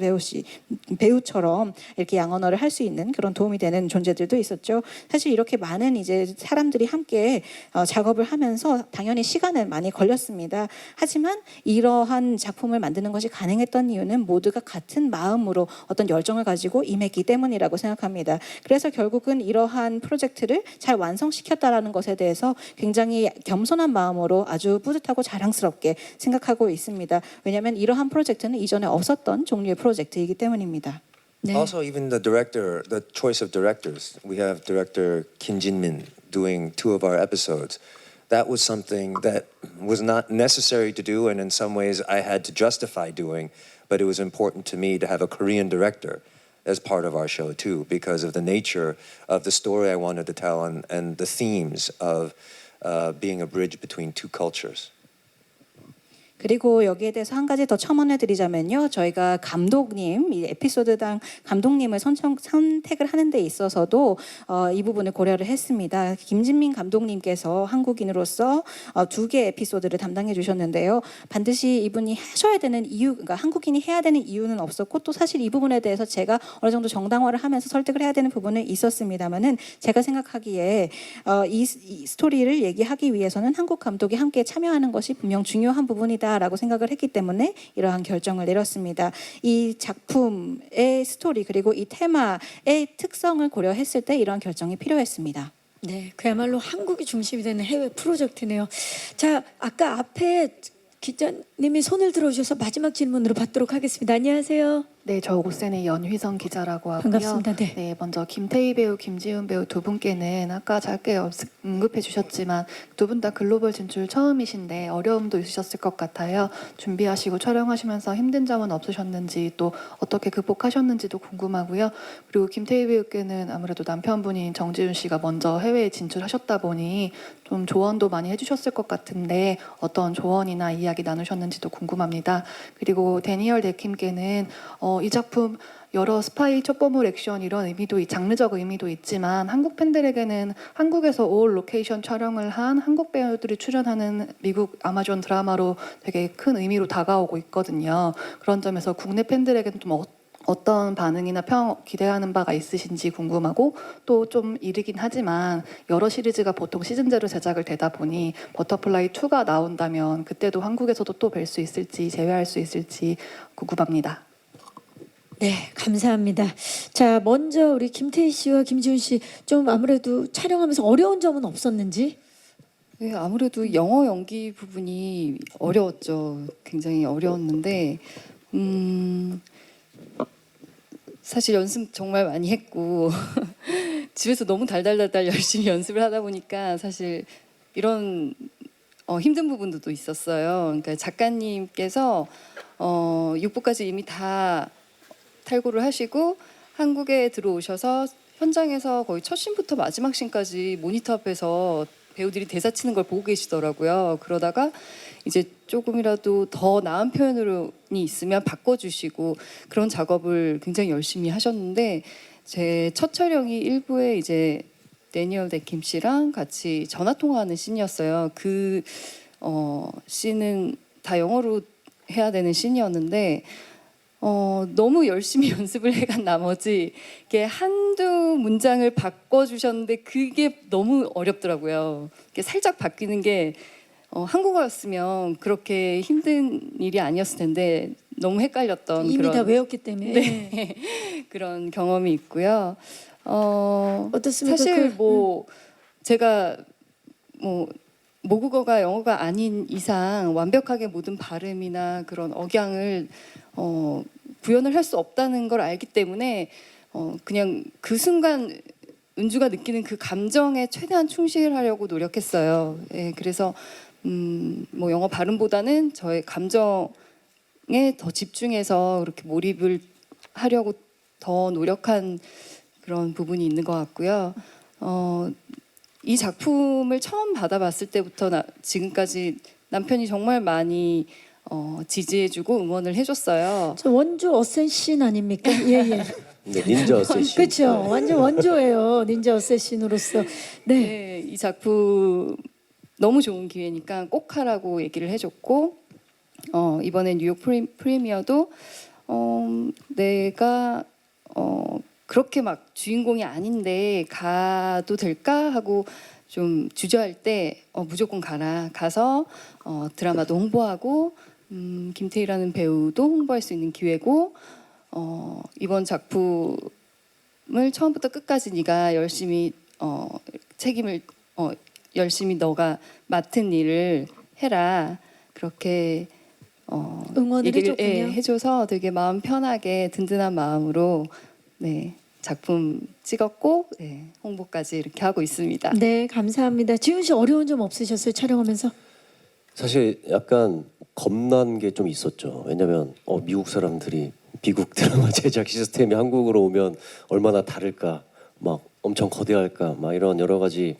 배우처럼 이렇게 양언어를 할 수 있는 그런 도움이 되는 존재들도 있었죠. 사실 이렇게 많은 이제 사람들이 함께 작업을 하면서 당연히 시간은 많이 걸렸습니다. 하지만 이러한 작품을 만드는 것이 가능했던 이유는 모두가 같은 마음으로 어떤 열정을 가지고 임했기 때문이라고 생각합니다. 그래서 결국은 이러한 프로젝트를 잘 완성시켰다라는 것에 대해서 굉장히 겸손한 마음으로 아주 뿌듯하고 자랑스럽게 생각하고 있습니다. 왜냐하면 이러한 프로젝트는 이전에 없었던 종류의 프로젝트이기 때문입니다. 네. Also, even the director, the choice of directors. We have director Kim Jin-min doing 2 of our episodes. That was something that was not necessary to do, and in some ways I had to justify doing, but it was important to me to have a Korean director as part of our show too, because of the nature of the story I wanted to tell and the themes of being a bridge between two cultures. 그리고 여기에 대해서 한 가지 더 첨언해 드리자면요. 저희가 감독님, 이 에피소드당 감독님을 선택을 하는 데 있어서도 이 부분을 고려를 했습니다. 김진민 감독님께서 한국인으로서 2개 에피소드를 담당해 주셨는데요. 반드시 이분이 하셔야 되는 이유, 그러니까 한국인이 해야 되는 이유는 없었고 또 사실 이 부분에 대해서 제가 어느 정도 정당화를 하면서 설득을 해야 되는 부분은 있었습니다만은 제가 생각하기에 이 스토리를 얘기하기 위해서는 한국 감독이 함께 참여하는 것이 분명 중요한 부분이다. 라고 생각을 했기 때문에 이러한 결정을 내렸습니다. 이 작품의 스토리 그리고 이 테마의 특성을 고려했을 때 이러한 결정이 필요했습니다. 네, 그야말로 한국이 중심이 되는 해외 프로젝트네요. 자, 아까 앞에 기자님이 손을 들어주셔서 마지막 질문으로 받도록 하겠습니다. 안녕하세요. 네, 저 오센의 연휘성 기자라고 하고요. 반갑습니다. 네. 네, 먼저 김태희 배우, 김지훈 배우 두 분께는 아까 짧게 언급해 주셨지만 두 분 다 글로벌 진출 처음이신데 어려움도 있으셨을 것 같아요. 준비하시고 촬영하시면서 힘든 점은 없으셨는지 또 어떻게 극복하셨는지도 궁금하고요. 그리고 김태희 배우께는 아무래도 남편분인 정지훈 씨가 먼저 해외에 진출하셨다 보니 좀 조언도 많이 해주셨을 것 같은데 어떤 조언이나 이야기 나누셨는지도 궁금합니다. 그리고 데니얼 데킴께는 이 작품 여러 스파이 첩보물 액션 이런 의미도 장르적 의미도 있지만 한국 팬들에게는 한국에서 올 로케이션 촬영을 한 한국 배우들이 출연하는 미국 아마존 드라마로 되게 큰 의미로 다가오고 있거든요. 그런 점에서 국내 팬들에게는 좀 어떤 반응이나 평 기대하는 바가 있으신지 궁금하고 또 좀 이르긴 하지만 여러 시리즈가 보통 시즌제로 제작을 되다 보니 버터플라이 2가 나온다면 그때도 한국에서도 또 뵐 수 있을지 재회할 수 있을지 궁금합니다. 네, 감사합니다. 자, 먼저 우리 김태희 씨와 김지훈 씨 좀 아무래도 촬영하면서 어려운 점은 없었는지? 네, 아무래도 영어 연기 부분이 어려웠죠. 굉장히 어려웠는데 사실 연습 정말 많이 했고 집에서 너무 달달달달 열심히 연습을 하다 보니까 사실 이런 힘든 부분도 있었어요. 그러니까 작가님께서 6부까지 이미 다 탈고를 하시고 한국에 들어오셔서 현장에서 거의 첫 씬부터 마지막 씬까지 모니터 앞에서 배우들이 대사 치는 걸 보고 계시더라고요. 그러다가 이제 조금이라도 더 나은 표현이 있으면 바꿔주시고 그런 작업을 굉장히 열심히 하셨는데 제 첫 촬영이 1부에 이제 데니얼 데킴 씨랑 같이 전화 통화하는 씬이었어요. 그 씬은 다 영어로 해야 되는 씬이었는데 너무 열심히 연습을 해간 나머지 이게 한두 문장을 바꿔주셨는데 그게 너무 어렵더라고요. 이게 살짝 바뀌는 게 한국어였으면 그렇게 힘든 일이 아니었을 텐데 너무 헷갈렸던 이미 그런 다 외웠기 때문에. 네. 그런 경험이 있고요. 어떻습니까? 사실 뭐 제가 뭐 모국어가 영어가 아닌 이상 완벽하게 모든 발음이나 그런 억양을 구현을 할 수 없다는 걸 알기 때문에 그냥 그 순간 은주가 느끼는 그 감정에 최대한 충실하려고 노력했어요. 예, 그래서 뭐 영어 발음보다는 저의 감정에 더 집중해서 그렇게 몰입을 하려고 더 노력한 그런 부분이 있는 것 같고요. 이 작품을 처음 받아봤을 때부터 지금까지 남편이 정말 많이 지지해주고 응원을 해줬어요. 저 원조 어쌔신 아닙니까? 예예. 네, 닌자 어쌔신. 그렇죠. 완전 원조예요. 닌자 어쌔신으로서. 네. 네, 이 작품 너무 좋은 기회니까 꼭 하라고 얘기를 해줬고 이번에 뉴욕 프리미어도 내가 그렇게 막 주인공이 아닌데 가도 될까 하고 좀 주저할 때 무조건 가서 드라마도 홍보하고 김태희라는 배우도 홍보할 수 있는 기회고 이번 작품을 처음부터 끝까지 네가 열심히 책임을 열심히 너가 맡은 일을 해라 그렇게 응원을 얘기를 해줬군요. 해줘서 되게 마음 편하게 든든한 마음으로 네, 작품 찍었고 네, 홍보까지 이렇게 하고 있습니다. 네, 감사합니다. 지훈 씨 어려운 점 없으셨어요? 촬영하면서? 사실 약간 겁난 게 좀 있었죠. 왜냐면 미국 사람들이 미국 드라마 제작 시스템이 한국으로 오면 얼마나 다를까, 막 엄청 거대할까, 막 이런 여러 가지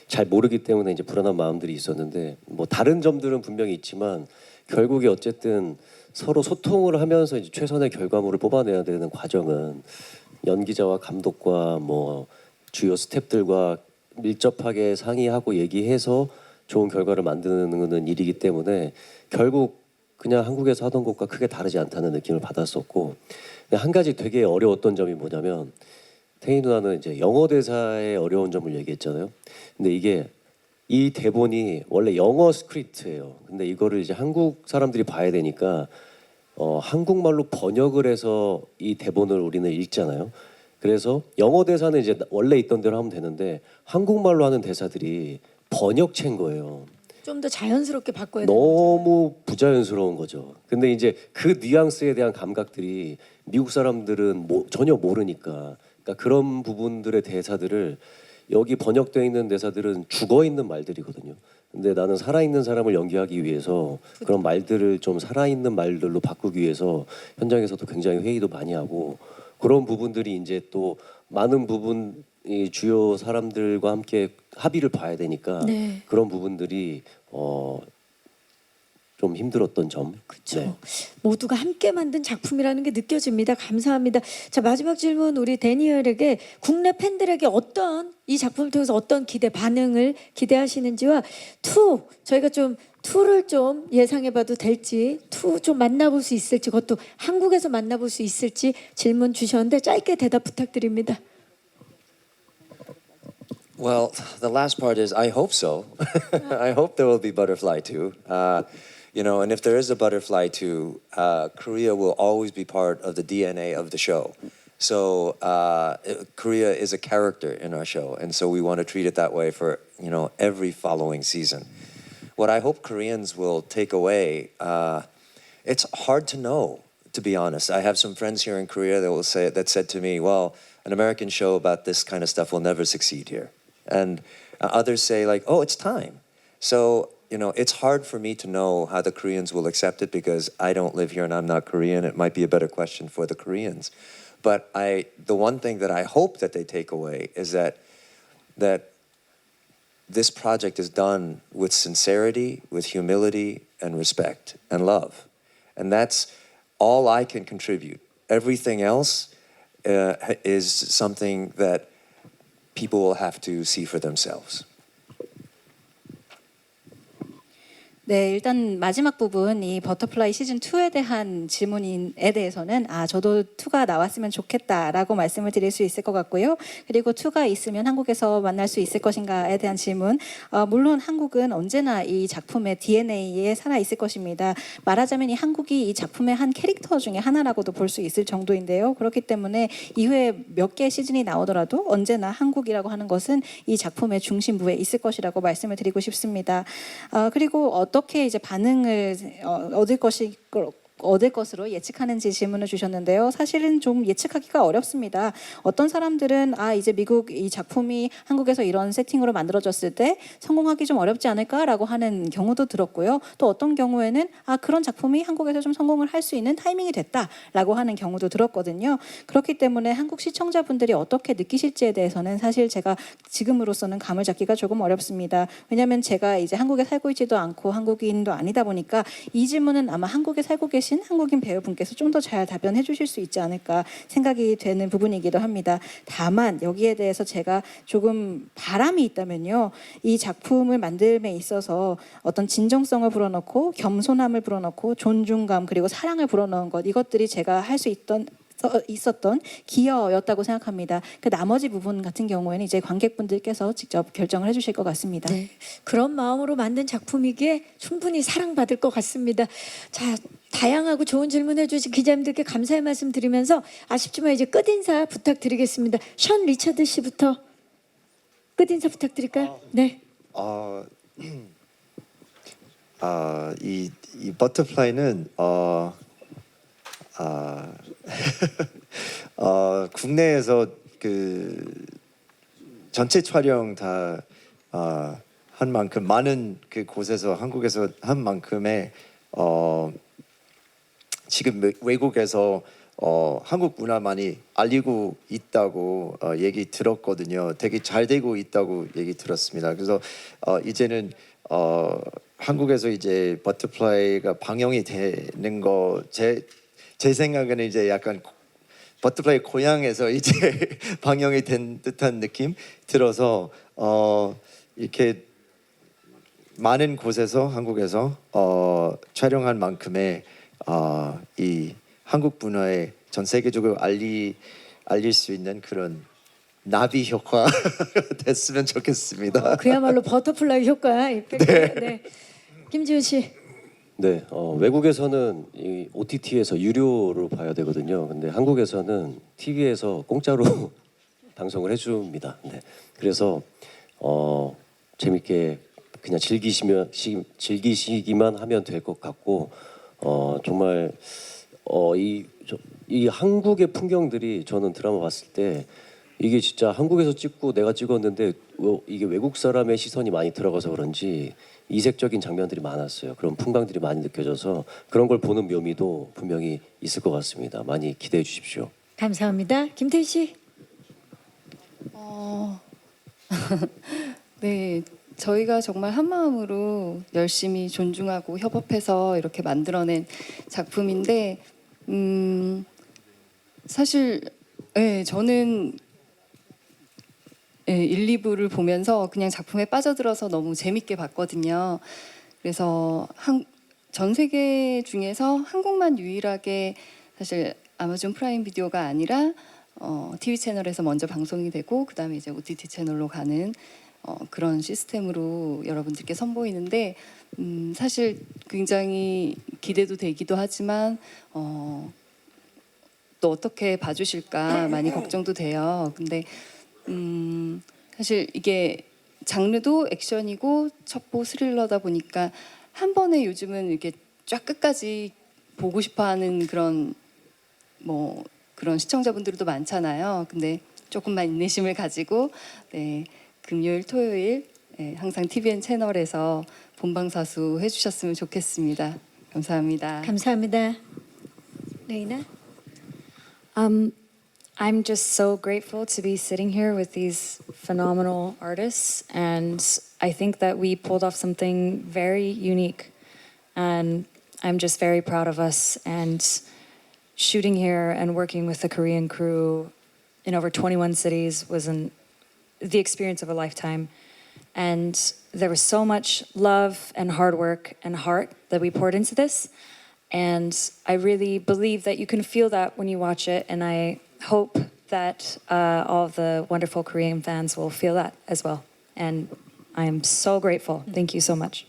잘 모르기 때문에 이제 불안한 마음들이 있었는데 뭐 다른 점들은 분명히 있지만 결국에 어쨌든 서로 소통을 하면서 이제 최선의 결과물을 뽑아내야 되는 과정은 연기자와 감독과 뭐 주요 스태프들과 밀접하게 상의하고 얘기해서 좋은 결과를 만드는 일이기 때문에 결국 그냥 한국에서 하던 것과 크게 다르지 않다는 느낌을 받았었고, 근데 한 가지 되게 어려웠던 점이 뭐냐면 태희 누나는 이제 영어 대사의 어려운 점을 얘기했잖아요. 근데 이게 이 대본이 원래 영어 스크립트예요. 근데 이거를 이제 한국 사람들이 봐야 되니까 한국말로 번역을 해서 이 대본을 우리는 읽잖아요. 그래서 영어 대사는 이제 원래 있던 대로 하면 되는데 한국말로 하는 대사들이 번역체인 거예요. 좀 더 자연스럽게 바꿔야 돼요. 너무 부자연스러운 거죠. 근데 이제 그 뉘앙스에 대한 감각들이 미국 사람들은 전혀 모르니까, 그러니까 그런 부분들의 대사들을 여기 번역되어 있는 대사들은 죽어 있는 말들이거든요. 근데 나는 살아있는 사람을 연기하기 위해서 그런 말들을 좀 살아있는 말들로 바꾸기 위해서 현장에서도 굉장히 회의도 많이 하고, 그런 부분들이 이제 또 많은 부분 이 주요 사람들과 함께 합의를 봐야 되니까 네. 그런 부분들이 좀 힘들었던 점. 그렇죠. 네. 모두가 함께 만든 작품이라는 게 느껴집니다. 감사합니다. 자, 마지막 질문 우리 데니얼에게 국내 팬들에게 이 작품을 통해서 어떤 반응을 기대하시는지와 저희가 좀 2를 좀 예상해봐도 될지, 2 좀 만나볼 수 있을지, 그것도 한국에서 만나볼 수 있을지 질문 주셨는데 짧게 대답 부탁드립니다. Well, the last part is I hope so. I hope there will be Butterfly 2. And if there is a Butterfly 2, Korea will always be part of the DNA of the show. So Korea is a character in our show, and so we want to treat it that way for every following season. What I hope Koreans will take away, it's hard to know, to be honest. I have some friends here in Korea that said to me, "Well, an American show about this kind of stuff will never succeed here." And others say like, "Oh, it's time." So it's hard for me to know how the Koreans will accept it because I don't live here and I'm not Korean. It might be a better question for the Koreans. But the one thing that I hope that they take away is that this project is done with sincerity, with humility, and respect and love, and that's all I can contribute. Everything else is something that people will have to see for themselves. 네, 일단 마지막 부분 이 버터플라이 시즌 2에 대한 질문에 대해서는 저도 2가 나왔으면 좋겠다라고 말씀을 드릴 수 있을 것 같고요. 그리고 2가 있으면 한국에서 만날 수 있을 것인가에 대한 질문. 물론 한국은 언제나 이 작품의 DNA에 살아 있을 것입니다. 말하자면 이 한국이 이 작품의 한 캐릭터 중에 하나라고도 볼 수 있을 정도인데요. 그렇기 때문에 이후에 몇 개의 시즌이 나오더라도 언제나 한국이라고 하는 것은 이 작품의 중심부에 있을 것이라고 말씀을 드리고 싶습니다. 그리고 어떻게 이제 반응을 얻을 것으로 예측하는지 질문을 주셨는데요. 사실은 좀 예측하기가 어렵습니다. 어떤 사람들은 이제 미국 이 작품이 한국에서 이런 세팅으로 만들어졌을 때 성공하기 좀 어렵지 않을까라고 하는 경우도 들었고요. 또 어떤 경우에는 그런 작품이 한국에서 좀 성공을 할 수 있는 타이밍이 됐다라고 하는 경우도 들었거든요. 그렇기 때문에 한국 시청자분들이 어떻게 느끼실지에 대해서는 사실 제가 지금으로서는 감을 잡기가 조금 어렵습니다. 왜냐하면 제가 이제 한국에 살고 있지도 않고 한국인도 아니다 보니까 이 질문은 아마 한국에 살고 계신 한국인 배우분께서 좀 더 잘 답변해 주실 수 있지 않을까 생각이 되는 부분이기도 합니다. 다만 여기에 대해서 제가 조금 바람이 있다면요. 이 작품을 만듦에 있어서 어떤 진정성을 불어넣고 겸손함을 불어넣고 존중감 그리고 사랑을 불어넣은 것 이것들이 제가 할 수 있었던 기여였다고 생각합니다. 그 나머지 부분 같은 경우에는 이제 관객분들께서 직접 결정을 해주실 것 같습니다. 네, 그런 마음으로 만든 작품이기에 충분히 사랑받을 것 같습니다. 자, 다양하고 좋은 질문해 주신 기자님들께 감사의 말씀 드리면서 아쉽지만 이제 끝인사 부탁드리겠습니다. 션 리처드 씨부터 끝인사 부탁드릴까요? 네. 이 버터플라이는 국내에서 그 전체 촬영 다 한 만큼 많은 그 곳에서 한국에서 한 만큼의 지금 외국에서 한국 문화 많이 알리고 있다고 얘기 들었거든요. 되게 잘 되고 있다고 얘기 들었습니다. 그래서 이제는 한국에서 이제 버터플라이가 방영이 되는 거 제 생각에는 이제 약간 버터플라이 고향에서 이제 방영이 된 듯한 느낌 들어서 이렇게 많은 곳에서 한국에서 촬영한 만큼의 이 한국 문화에 전 세계적으로 알릴 수 있는 그런 나비 효과 됐으면 좋겠습니다. 그야말로 버터플라이 효과. 네. 김지훈 씨. 네, 외국에서는 이 OTT에서 유료로 봐야 되거든요. 근데 한국에서는 TV에서 공짜로 방송을 해줍니다. 네, 그래서 재밌게 그냥 즐기시기만 하면 될 것 같고 정말 이 한국의 풍경들이 저는 드라마 봤을 때 이게 진짜 한국에서 찍고 내가 찍었는데 이게 외국 사람의 시선이 많이 들어가서 그런지 이색적인 장면들이 많았어요. 그런 풍광들이 많이 느껴져서 그런 걸 보는 묘미도 분명히 있을 것 같습니다. 많이 기대해 주십시오. 감사합니다. 김태희 씨. 네, 저희가 정말 한 마음으로 열심히 존중하고 협업해서 이렇게 만들어낸 작품인데 사실 저는 1, 2부를 보면서 그냥 작품에 빠져들어서 너무 재밌게 봤거든요. 그래서 전 세계 중에서 한국만 유일하게 사실 아마존 프라임 비디오가 아니라 TV 채널에서 먼저 방송이 되고 그다음에 이제 OTT 채널로 가는 그런 시스템으로 여러분들께 선보이는데 사실 굉장히 기대도 되기도 하지만 또 어떻게 봐주실까 많이 걱정도 돼요. 근데 사실 이게 장르도 액션이고 첩보 스릴러다 보니까 한 번에 요즘은 이렇게 쫙 끝까지 보고 싶어하는 그런 그런 시청자분들도 많잖아요. 근데 조금만 인내심을 가지고 금요일, 토요일 항상 TVN 채널에서 본방사수 해주셨으면 좋겠습니다. 감사합니다. 감사합니다. 레이나. I'm just so grateful to be sitting here with these phenomenal artists, and I think that we pulled off something very unique, and I'm just very proud of us. And shooting here and working with the Korean crew in over 21 cities was the experience of a lifetime. And there was so much love and hard work and heart that we poured into this. And I really believe that you can feel that when you watch it. And I hope that all of the wonderful Korean fans will feel that as well. And I am so grateful. Thank you so much.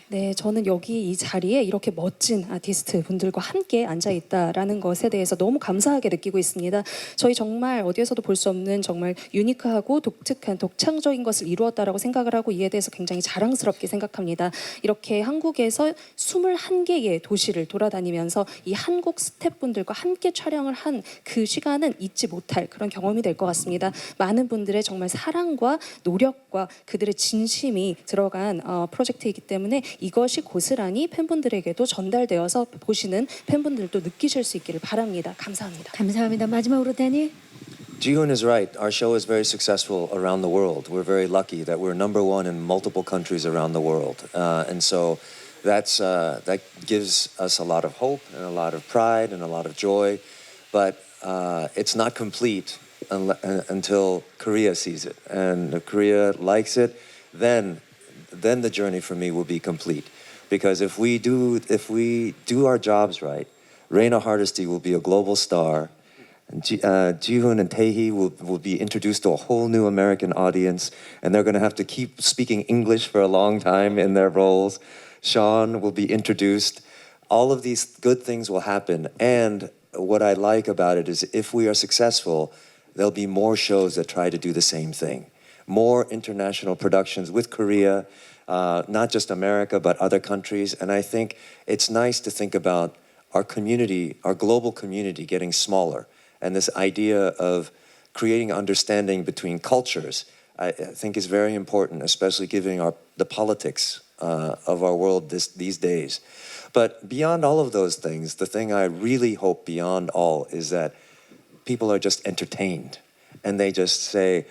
네, 저는 여기 이 자리에 이렇게 멋진 아티스트 분들과 함께 앉아 있다라는 것에 대해서 너무 감사하게 느끼고 있습니다. 저희 정말 어디에서도 볼 수 없는 정말 유니크하고 독특한 독창적인 것을 이루었다라고 생각을 하고 이에 대해서 굉장히 자랑스럽게 생각합니다. 이렇게 한국에서 21개의 도시를 돌아다니면서 이 한국 스태프분들과 함께 촬영을 한 그 시간은 잊지 못할 그런 경험이 될 것 같습니다. 많은 분들의 정말 사랑과 노력과 그들의 진심이 들어간 프로젝트이기 때문에 이것이 고스란히 팬분들에게도 전달되어서 보시는 팬분들도 느끼실 수 있기를 바랍니다. 감사합니다. 감사합니다. 마지막으로 데니. Jihoon is right. Our show is very successful around the world. We're very lucky that we're number one in multiple countries around the world. And so that gives us a lot of hope and a lot of pride and a lot of joy. But it's not complete until Korea sees it. And if Korea likes it, then the journey for me will be complete. Because if we do our jobs right, Reina Hardesty will be a global star. And Jihoon and Taehee will be introduced to a whole new American audience, and they're going to have to keep speaking English for a long time in their roles. Sean will be introduced. All of these good things will happen. And what I like about it is if we are successful, there'll be more shows that try to do the same thing. More international productions with Korea, not just America, but other countries. And I think it's nice to think about our community, our global community getting smaller. And this idea of creating understanding between cultures, I think is very important, especially given the politics of our world these days. But beyond all of those things, the thing I really hope beyond all is that people are just entertained. And they just say,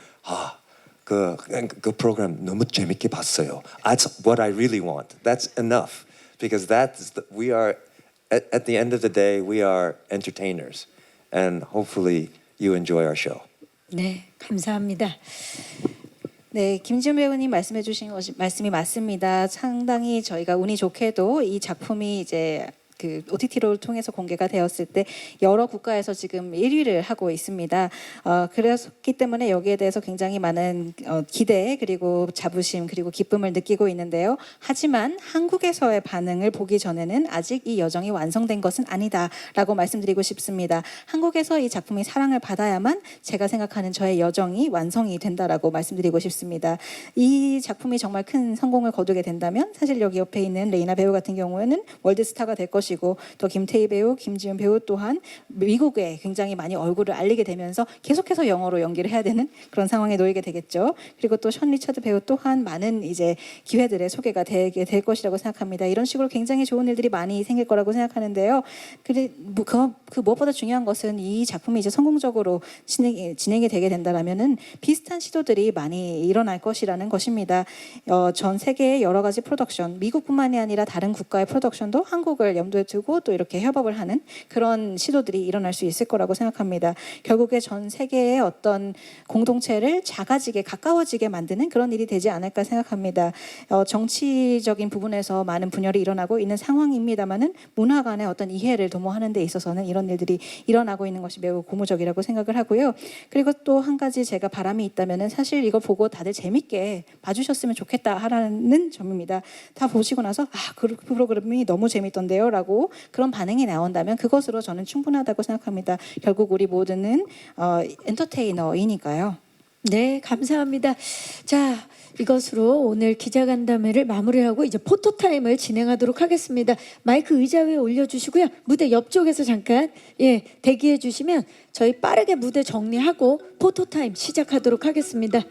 그 프로그램 너무 재밌게 봤어요. That's what I really want. That's enough. Because we are, at the end of the day, we are entertainers. And hopefully you enjoy our show. 네, 감사합니다. 네, 김지훈 배우님 말씀해 주신 말씀이 맞습니다. 상당히 저희가 운이 좋게도 이 작품이 이제 그 OTT를 통해서 공개가 되었을 때 여러 국가에서 지금 1위를 하고 있습니다. 그렇기 때문에 여기에 대해서 굉장히 많은 기대 그리고 자부심 그리고 기쁨을 느끼고 있는데요. 하지만 한국에서의 반응을 보기 전에는 아직 이 여정이 완성된 것은 아니다라고 말씀드리고 싶습니다. 한국에서 이 작품이 사랑을 받아야만 제가 생각하는 저의 여정이 완성이 된다라고 말씀드리고 싶습니다. 이 작품이 정말 큰 성공을 거두게 된다면 사실 여기 옆에 있는 레이나 배우 같은 경우에는 월드스타가 될 것이고 또 김태희 배우, 김지훈 배우 또한 미국에 굉장히 많이 얼굴을 알리게 되면서 계속해서 영어로 연기를 해야 되는 그런 상황에 놓이게 되겠죠. 그리고 또 션 리처드 배우 또한 많은 이제 기회들의 소개가 되게 될 것이라고 생각합니다. 이런 식으로 굉장히 좋은 일들이 많이 생길 거라고 생각하는데요. 그 무엇보다 중요한 것은 이 작품이 이제 성공적으로 진행이 되게 된다라면은 비슷한 시도들이 많이 일어날 것이라는 것입니다. 전 세계의 여러 가지 프로덕션, 미국뿐만이 아니라 다른 국가의 프로덕션도 한국을 염두에 두고 또 이렇게 협업을 하는 그런 시도들이 일어날 수 있을 거라고 생각합니다. 결국에 전 세계의 어떤 공동체를 작아지게 가까워지게 만드는 그런 일이 되지 않을까 생각합니다. 정치적인 부분에서 많은 분열이 일어나고 있는 상황입니다만은 문화 간의 어떤 이해를 도모하는 데 있어서는 이런 일들이 일어나고 있는 것이 매우 고무적이라고 생각을 하고요. 그리고 또 한 가지 제가 바람이 있다면은 사실 이거 보고 다들 재밌게 봐주셨으면 좋겠다라는 점입니다. 다 보시고 나서 그 프로그램이 너무 재밌던데요 라고 그런 반응이 나온다면 그것으로 저는 충분하다고 생각합니다. 결국 우리 모두는 엔터테이너이니까요. 네, 감사합니다. 자, 이것으로 오늘 기자간담회를 마무리하고 이제 포토타임을 진행하도록 하겠습니다. 마이크 의자 위에 올려주시고요. 무대 옆쪽에서 잠깐 대기해 주시면 저희 빠르게 무대 정리하고 포토타임 시작하도록 하겠습니다.